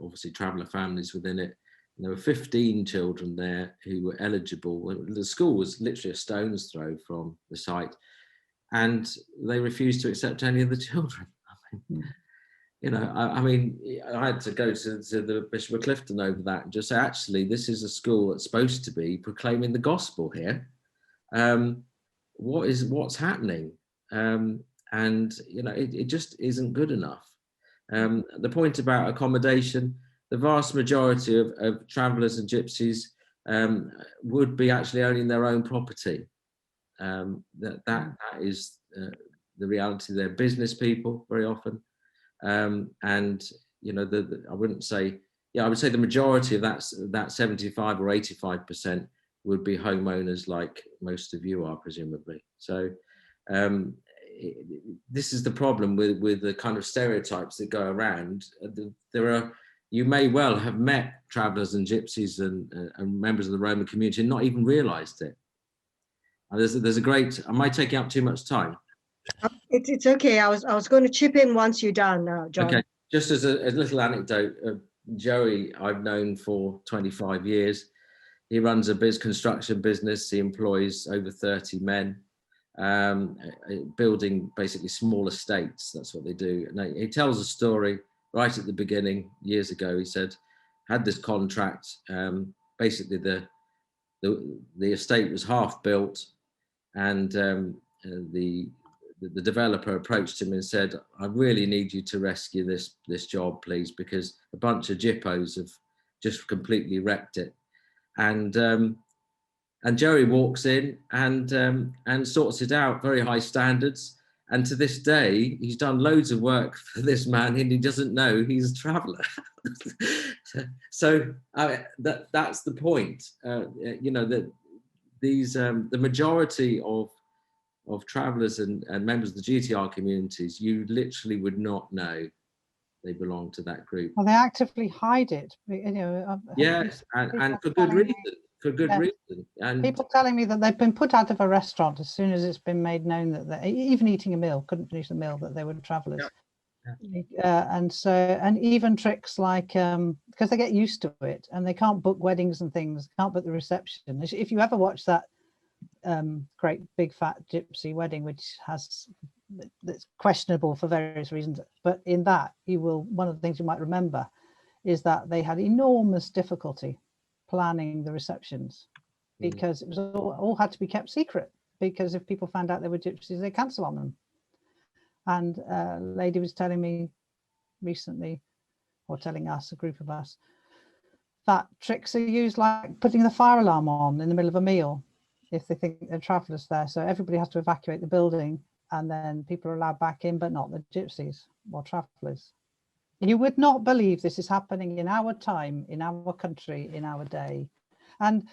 obviously traveller families within it. And there were 15 children there who were eligible. The school was literally a stone's throw from the site, and they refused to accept any of the children. You know, I mean, I had to go to the Bishop of Clifton over that and just say, actually, this is a school that's supposed to be proclaiming the gospel here. What's happening? And, you know, it just isn't good enough. The point about accommodation, the vast majority of travellers and gypsies would be actually owning their own property. That is the reality. They're business people very often. And you know, I wouldn't say, yeah, I would say the majority of that 75 or 85% would be homeowners, like most of you are, presumably. So this is the problem with the kind of stereotypes that go around. You may well have met travellers and gypsies and members of the Roman community and not even realised it. And there's a great. Am I taking up too much time? It's okay. I was going to chip in once you're done, John. Okay, just as a little anecdote, Joey I've known for 25 years. He runs a construction business. He employs over 30 men, building basically small estates. That's what they do. And he tells a story right at the beginning, years ago. He said, had this contract. Basically, the estate was half built, and the developer approached him and said, I really need you to rescue this job, please, because a bunch of jippos have just completely wrecked it. And Joey walks in and sorts it out, very high standards. And to this day, he's done loads of work for this man and he doesn't know he's a traveller. So that's the point. You know, that the majority of travellers and members of the GTR communities, you literally would not know they belong to that group. Well, they actively hide it, you know. Yes, and for good reason. For good reason. And people telling me that they've been put out of a restaurant as soon as it's been made known that they, even eating a meal, couldn't finish the meal, that they were travellers. Yeah. And even tricks like, because they get used to it and they can't book weddings and things, can't book the reception. If you ever watch that great big fat gypsy wedding, which that's questionable for various reasons, but in that one of the things you might remember is that they had enormous difficulty planning the receptions because it was all had to be kept secret, because if people found out they were gypsies, they cancel on them. And a lady was telling me recently, or telling us, a group of us, that tricks are used like putting the fire alarm on in the middle of a meal if they think there are travellers there. So everybody has to evacuate the building and then people are allowed back in, but not the gypsies or travellers. You would not believe this is happening in our time, in our country, in our day. And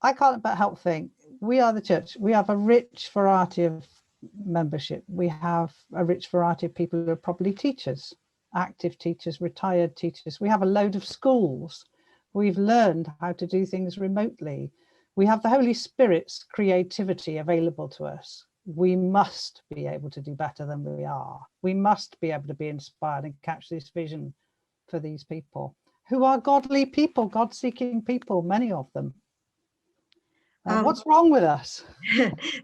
I can't but help think, we are the church. We have a rich variety of membership. We have a rich variety of people who are probably teachers, active teachers, retired teachers. We have a load of schools. We've learned how to do things remotely. We have the Holy Spirit's creativity available to us. We must be able to do better than we are. We must be able to be inspired and catch this vision for these people who are godly people, God-seeking people, many of them. What's wrong with us?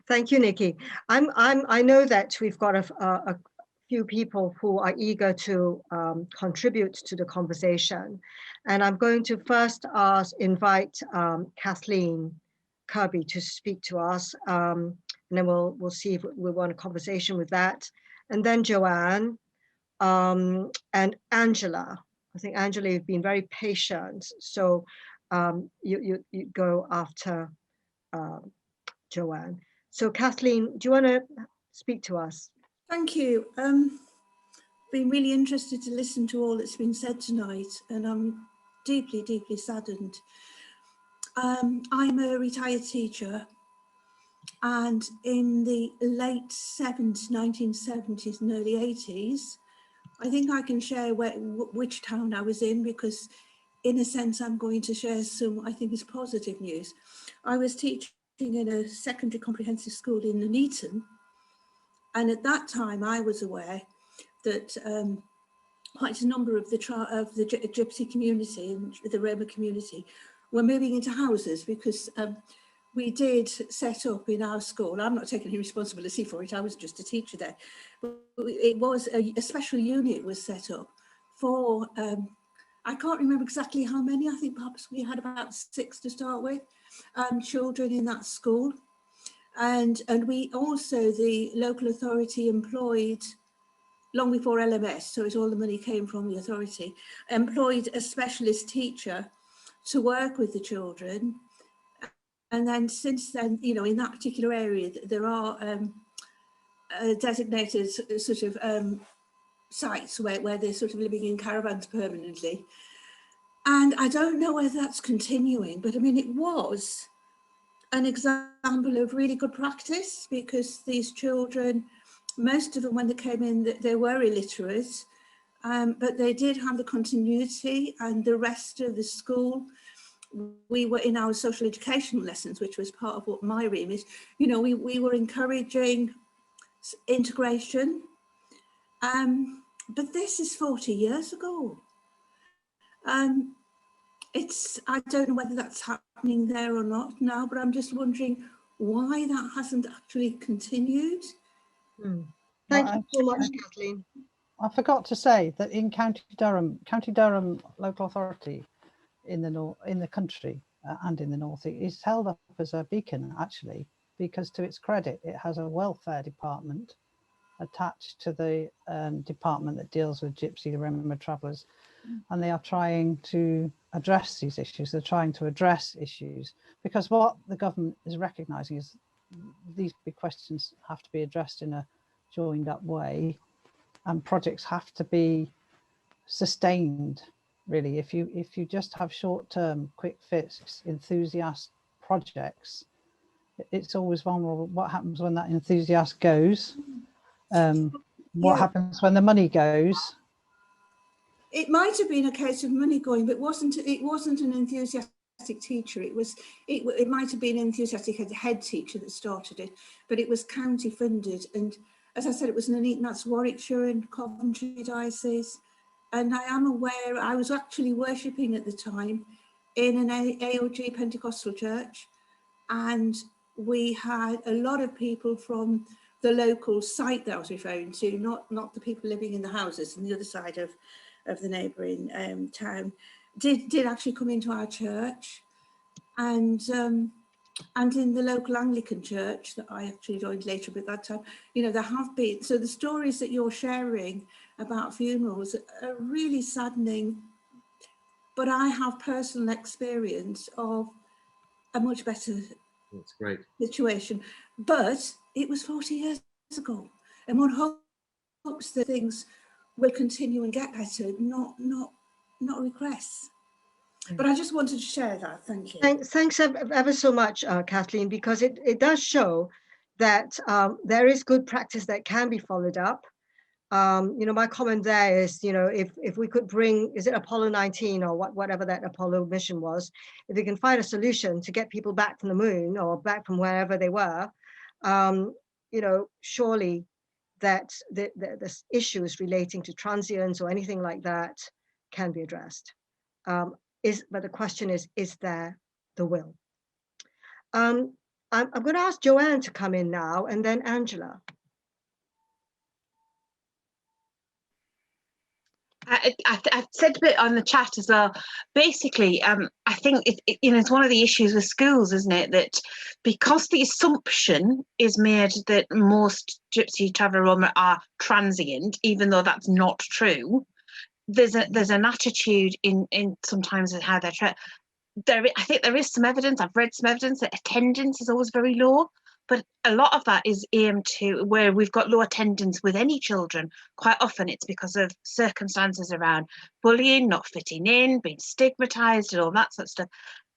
Thank you, Nicky. I know that we've got a few people who are eager to contribute to the conversation, and I'm going to first invite Kathleen Kirby to speak to us, and then we'll see if we want a conversation with that, and then Joanne and Angela. I think Angela, you've been very patient, so you go after Joanne. So Kathleen, do you want to speak to us? Thank you. been really interested to listen to all that's been said tonight, and I'm deeply, deeply saddened. I'm a retired teacher, and in the late 1970s and early 80s, I think I can share which town I was in, because in a sense I'm going to share some, I think, is positive news. I was teaching in a secondary comprehensive school in Nuneaton, and at that time I was aware that quite a number of the Gypsy community and the Roma community were moving into houses, because we did set up in our school, I'm not taking any responsibility for it, I was just a teacher there, but it was a special unit was set up for, I can't remember exactly how many, I think perhaps we had about 6 to start with, children in that school. And we also, the local authority employed, long before LMS, so all the money came from the authority, employed a specialist teacher to work with the children. And then since then, you know, in that particular area, there are designated sort of sites where they're sort of living in caravans permanently. And I don't know whether that's continuing, but I mean, it was an example of really good practice, because these children, most of them, when they came in, they were illiterate, but they did have the continuity, and the rest of the school, we were in our social educational lessons, which was part of what my remit is, you know, we were encouraging integration, but this is 40 years ago. I don't know whether that's happening there or not now, but I'm just wondering why that hasn't actually continued. Thank you so much, Kathleen. I forgot to say that in County Durham local authority in the country and in the north, it is held up as a beacon, actually, because to its credit, it has a welfare department attached to the department that deals with Gypsy, the Roma travellers, and they are trying to address these issues. They're trying to address issues, because what the government is recognising is these big questions have to be addressed in a joined up way, and projects have to be sustained. Really, if you just have short-term, quick fix, enthusiast projects, it's always vulnerable. What happens when that enthusiast goes? What happens when the money goes? It might have been a case of money going, but it wasn't an enthusiastic teacher. It might have been an enthusiastic head teacher that started it, but it was county funded. And as I said, it was Nuneaton, that's Warwickshire and Coventry diocese. And I am aware, I was actually worshipping at the time in an AOG Pentecostal church, and we had a lot of people from the local site that I was referring to, not the people living in the houses on the other side of the neighbouring town, did actually come into our church, and in the local Anglican church that I actually joined later, but that time, you know, there have been, so the stories that you're sharing about funerals are really saddening, but I have personal experience of a much better That's great situation. But it was 40 years ago, and one hopes that things will continue and get better, not regress. But I just wanted to share that. Thank you. Thanks ever so much, Kathleen, because it does show that there is good practice that can be followed up. You know, my comment there is, you know, if we could bring, is it Apollo 19 or whatever that Apollo mission was, if we can find a solution to get people back from the moon or back from wherever they were, you know, surely that the issues relating to transients or anything like that can be addressed. But the question is there the will? I'm going to ask Joanne to come in now, and then Angela. I've said a bit on the chat as well. Basically, I think you know, it's one of the issues with schools, isn't it, that because the assumption is made that most Gypsy traveller Roma are transient, even though that's not true. There's an attitude in sometimes how they're I think there is some evidence. I've read some evidence that attendance is always very low. but a lot of that is aimed to where we've got low attendance with any children. Quite often it's because of circumstances around bullying, not fitting in, being stigmatized and all that sort of stuff.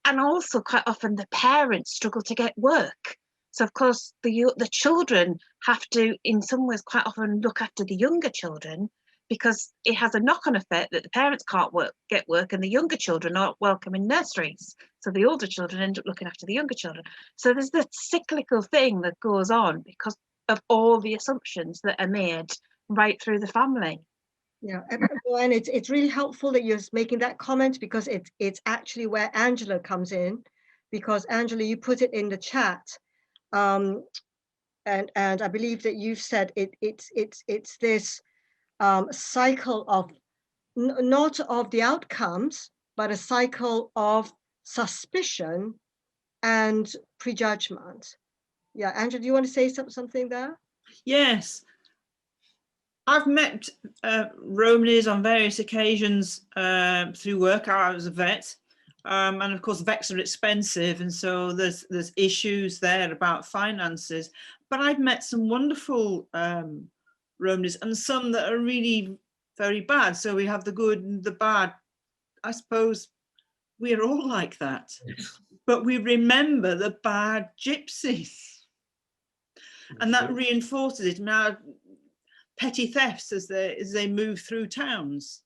And also quite often the parents struggle to get work. So of course the children have to, in some ways, quite often look after the younger children, because it has a knock-on effect that the parents can't get work, and the younger children aren't welcome in nurseries. So the older children end up looking after the younger children. So there's this cyclical thing that goes on because of all the assumptions that are made right through the family. Yeah, and it's really helpful that you're making that comment, because it's actually where Angela comes in, because Angela, you put it in the chat, and I believe that you've said it's this cycle of not of the outcomes, but a cycle of suspicion and prejudgment. Yeah, Angela, do you want to say something there? Yes. I've met Romneys on various occasions through work. I was a vet, and of course vets are expensive, and so there's issues there about finances. But I've met some wonderful Romneys and some that are really very bad. So we have the good and the bad. I suppose we're all like that, but we remember the bad gypsies, and that reinforces it. Now, petty thefts as they move through towns,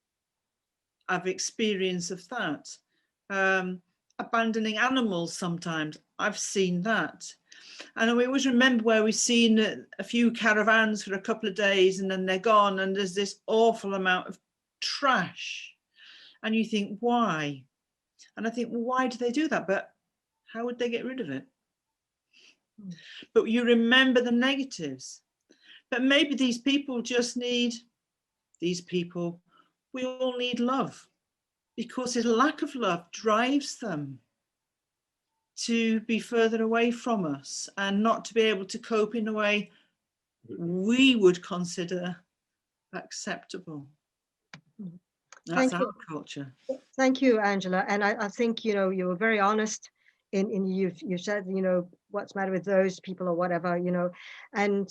I've experience of that. Abandoning animals sometimes, I've seen that. And we always remember where we've seen a few caravans for a couple of days and then they're gone, and there's this awful amount of trash. And you think, why? And I think, well, why do they do that? But how would they get rid of it? But you remember the negatives. But maybe these people just need, we all need love, because his lack of love drives them to be further away from us and not to be able to cope in a way we would consider acceptable. That's our culture. Thank you, Angela. And I think, you know, you were very honest in you said, you know, what's the matter with those people or whatever, you know, and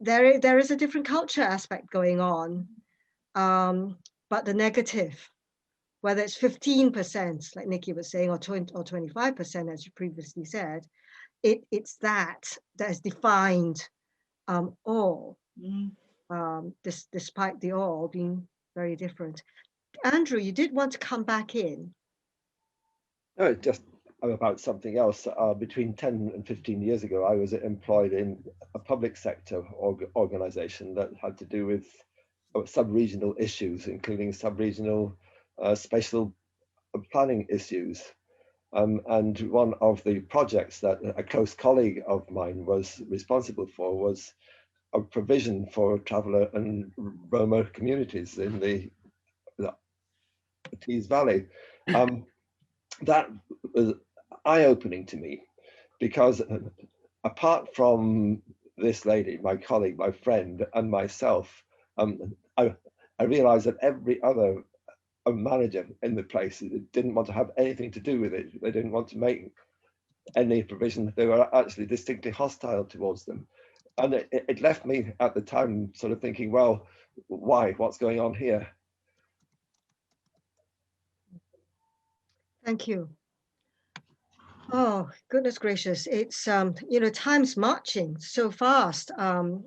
there is a different culture aspect going on, but the negative, whether it's 15%, like Nicky was saying, or 20 or 25%, as you previously said, it's that has defined all, despite the all being very different. Andrew, you did want to come back in. No, just about something else. Between 10 and 15 years ago, I was employed in a public sector organization that had to do with sub-regional issues, including sub-regional spatial planning issues. And one of the projects that a close colleague of mine was responsible for was a provision for traveller and Roma communities in the Tees Valley. That was eye-opening to me, because apart from this lady, my colleague, my friend, and myself, I realized that every other manager in the place didn't want to have anything to do with it. They didn't want to make any provision. They were actually distinctly hostile towards them. And it left me at the time sort of thinking, well, why? What's going on here? Thank you. Oh, goodness gracious. It's, you know, time's marching so fast, and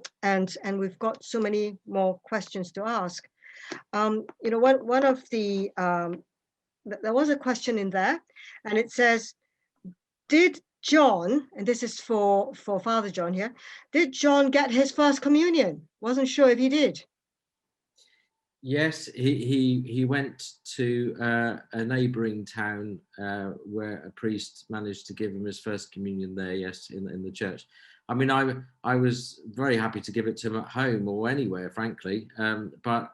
we've got so many more questions to ask. You know, one of the, there was a question in there, and it says, did John, and this is for Father John here, did John get his first communion? Wasn't sure if he did. Yes, he went to a neighbouring town where a priest managed to give him his first communion there. Yes, in the church. I mean, I was very happy to give it to him at home or anywhere, frankly. But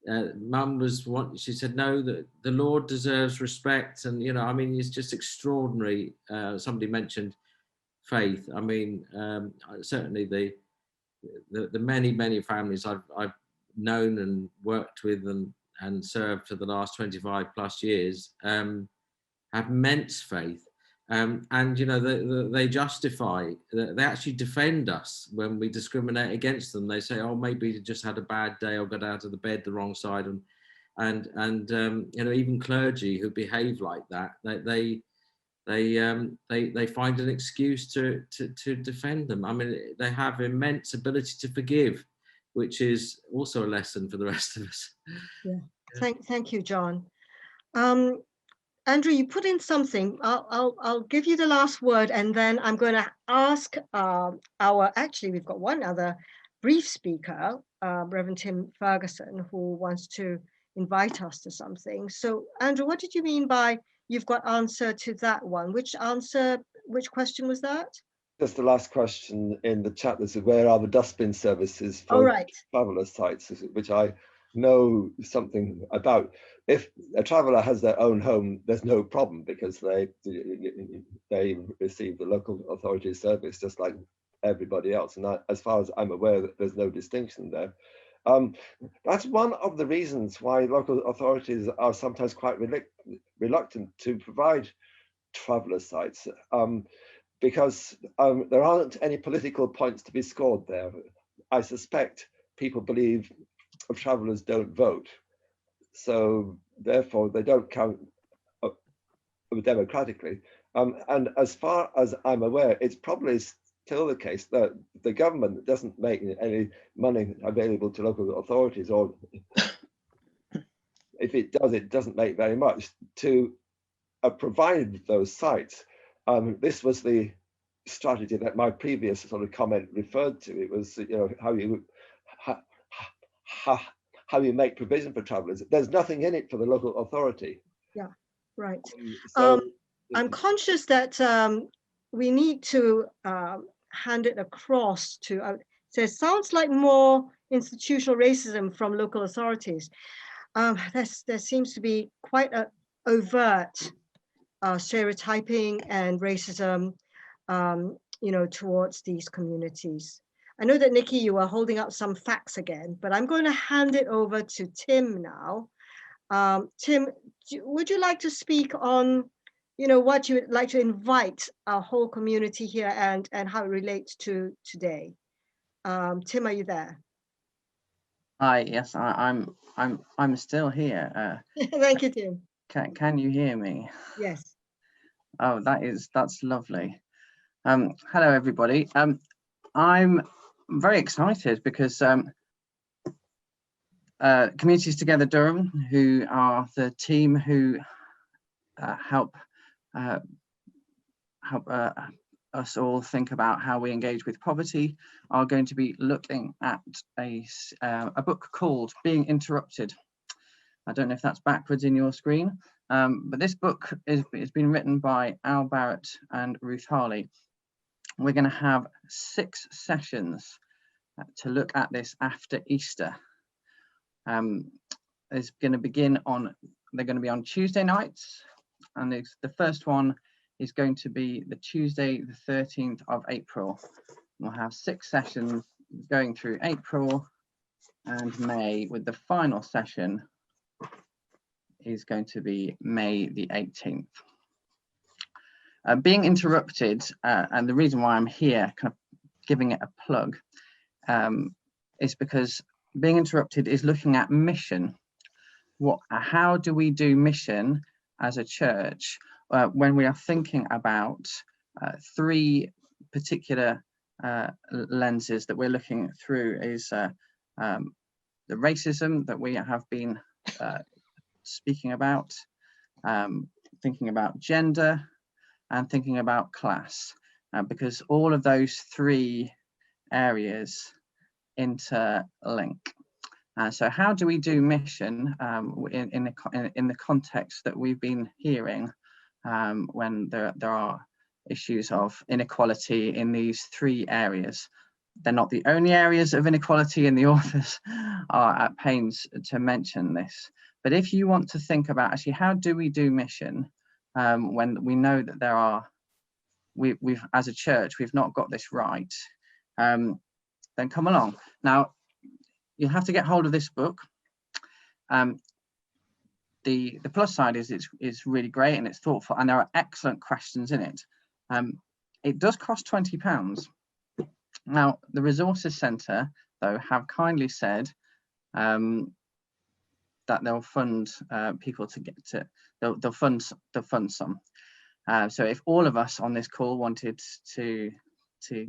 Mum was she said no, that the Lord deserves respect, and you know, I mean, it's just extraordinary. Somebody mentioned faith. I mean, certainly the many families I've known and worked with and served for the last 25 plus years have immense faith, And you know, they justify, they actually defend us when we discriminate against them. They say, oh, maybe you just had a bad day or got out of the bed the wrong side, and you know, even clergy who behave like that, they find an excuse to defend them. I mean, they have immense ability to forgive, which is also a lesson for the rest of us. Yeah. Thank you, John. Andrew, you put in something. I'll give you the last word, and then I'm going to ask actually, we've got one other brief speaker, Reverend Tim Ferguson, who wants to invite us to something. So, Andrew, what did you mean by you've got answer to that one? Which question was that? Just the last question in the chat that said, where are the dustbin services for traveller sites, which I know something about. If a traveller has their own home, there's no problem, because they receive the local authority service just like everybody else. And as far as I'm aware, there's no distinction there. That's one of the reasons why local authorities are sometimes quite reluctant to provide traveller sites, because there aren't any political points to be scored there. I suspect people believe travellers don't vote, so therefore they don't count democratically. And as far as I'm aware, it's probably still the case that the government doesn't make any money available to local authorities, or if it does, it doesn't make very much to provide those sites. This was the strategy that my previous sort of comment referred to. It was, you know, how you make provision for travellers. There's nothing in it for the local authority. Yeah, right. So, I'm conscious that we need to hand it across to, so it sounds like more institutional racism from local authorities. There seems to be quite an overt stereotyping and racism, you know, towards these communities. I know that, Nicky, you are holding up some facts again, but I'm going to hand it over to Tim now. Tim, would you like to speak on, you know, what you would like to invite our whole community here and how it relates to today? Tim, are you there? Hi, yes, I'm still here. Thank you, Tim. Can you hear me? Yes. Oh, that's lovely. Hello, everybody. I'm very excited because Communities Together Durham, who are the team who help us all think about how we engage with poverty, are going to be looking at a book called Being Interrupted. I don't know if that's backwards in your screen, but this book has been written by Al Barrett and Ruth Harley. We're going to have 6 sessions to look at this after Easter. It's going to begin on, they're going to be on Tuesday nights, and the first one is going to be the Tuesday, the 13th of April. We'll have 6 sessions going through April and May, with the final session is going to be May the 18th. Being Interrupted, and the reason why I'm here kind of giving it a plug, is because Being Interrupted is looking at mission. How do we do mission as a church when we are thinking about 3 particular lenses that we're looking through? Is the racism that we have been speaking about, thinking about gender, and thinking about class, because all of those 3 areas interlink. So how do we do mission in the context that we've been hearing, when there are issues of inequality in these 3 areas? They're not the only areas of inequality, and the authors are at pains to mention this. But if you want to think about actually how do we do mission, when we know that there are, we've as a church, we've not got this right, then come along. Now, you'll have to get hold of this book. the plus side is it's really great and it's thoughtful, and there are excellent questions in it. It does cost £20. Now, the Resources Centre, though, have kindly said that they'll fund people to get to, they'll fund some. So if all of us on this call wanted to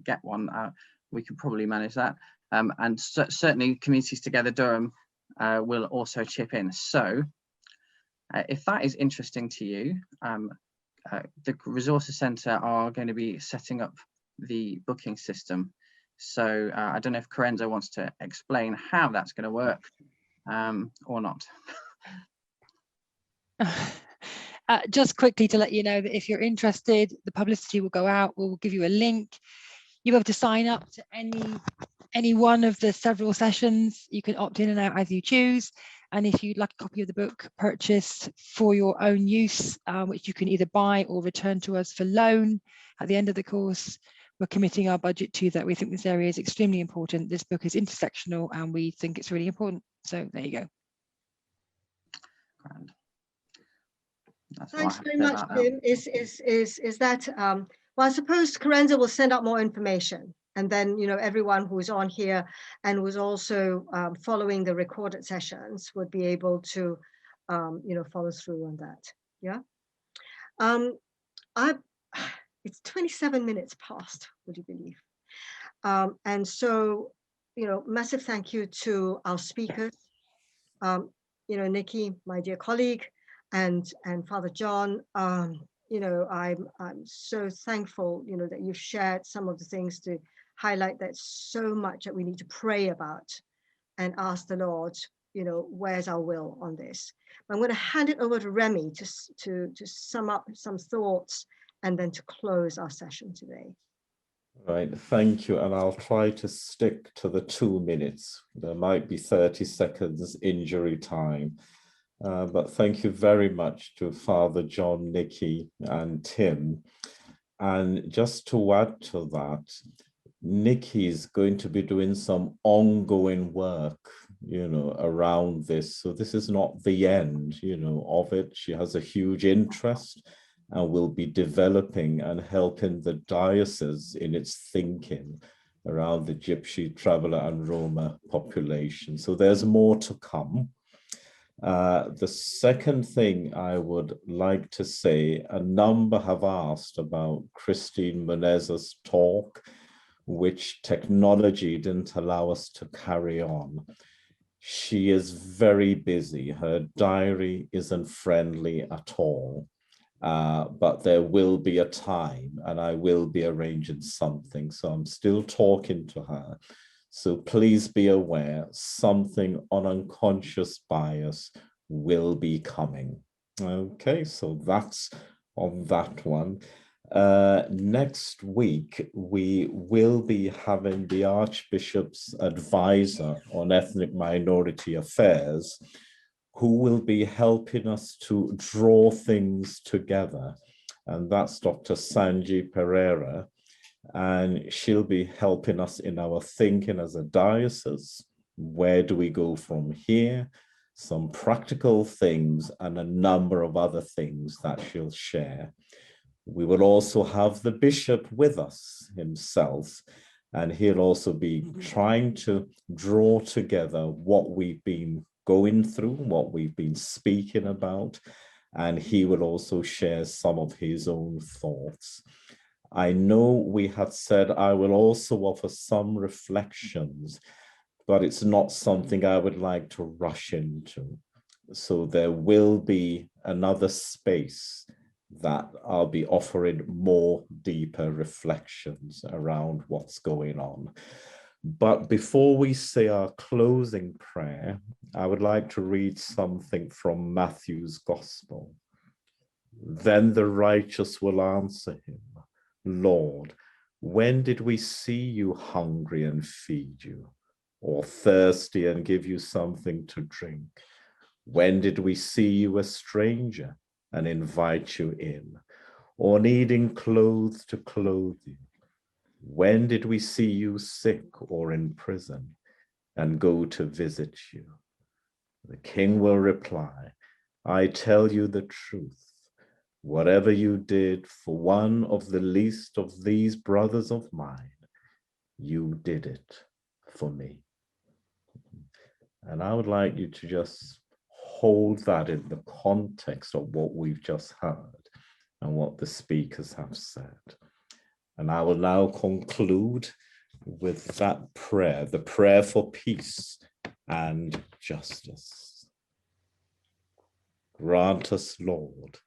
get one, we could probably manage that. And certainly Communities Together Durham will also chip in. So if that is interesting to you, the Resources Centre are going to be setting up the booking system. So I don't know if Corenzo wants to explain how that's going to work or not. Just quickly to let you know that if you're interested, the publicity will go out. We'll give you a link. You'll be able to sign up to any one of the several sessions. You can opt in and out as you choose. And if you'd like a copy of the book purchased for your own use, which you can either buy or return to us for loan at the end of the course, we're committing our budget to that. We think this area is extremely important. This book is intersectional and we think it's really important. So there you go. Grand. Thanks very much, Tim. Is that, well, I suppose Corenzo will send out more information, and then, you know, everyone who's on here and was also following the recorded sessions would be able to, you know, follow through on that. Yeah. It's 27 minutes past, would you believe? And so, you know, massive thank you to our speakers, you know, Nicky, my dear colleague, and Father John. You know, I'm so thankful, you know, that you've shared some of the things to highlight that so much that we need to pray about and ask the Lord, you know, where's our will on this. I'm going to hand it over to Remy to sum up some thoughts and then to close our session today. Right, thank you. And I'll try to stick to the 2 minutes. There might be 30 seconds injury time. But thank you very much to Father John, Nicky, and Tim. And just to add to that, Nicky's going to be doing some ongoing work, you know, around this. So this is not the end, you know, of it. She has a huge interest and will be developing and helping the diocese in its thinking around the Gypsy, Traveller and Roma population. So there's more to come. The second thing I would like to say, a number have asked about Christine Menez's talk, which technology didn't allow us to carry on. She is very busy. Her diary isn't friendly at all. But there will be a time and I will be arranging something. So I'm still talking to her. So please be aware, something on unconscious bias will be coming. Okay, so that's on that one. Next week, we will be having the Archbishop's advisor on ethnic minority affairs, who will be helping us to draw things together. And that's Dr. Sanji Pereira. And she'll be helping us in our thinking as a diocese. Where do we go from here? Some practical things and a number of other things that she'll share. We will also have the bishop with us himself, and he'll also be trying to draw together what we've been going through, what we've been speaking about, and he will also share some of his own thoughts. I know we had said I will also offer some reflections, but it's not something I would like to rush into. So there will be another space that I'll be offering more deeper reflections around what's going on. But before we say our closing prayer, I would like to read something from Matthew's Gospel. Then the righteous will answer him, Lord, when did we see you hungry and feed you, or thirsty and give you something to drink? When did we see you a stranger and invite you in, or needing clothes to clothe you? When did we see you sick or in prison and go to visit you? The king will reply, I tell you the truth. Whatever you did for one of the least of these brothers of mine, you did it for me. And I would like you to just hold that in the context of what we've just heard and what the speakers have said. And I will now conclude with that prayer, the prayer for peace and justice. Grant us, Lord,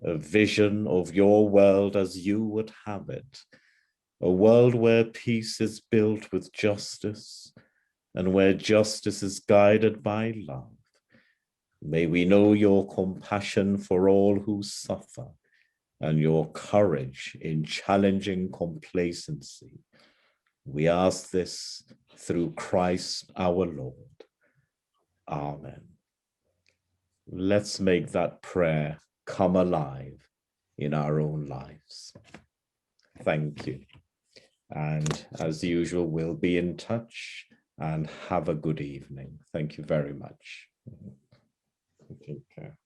a vision of your world as you would have it, a world where peace is built with justice and where justice is guided by love. May we know your compassion for all who suffer and your courage in challenging complacency. We ask this through Christ our Lord. Amen. Let's make that prayer come alive in our own lives. Thank you. And as usual, we'll be in touch, and have a good evening. Thank you very much. Take care.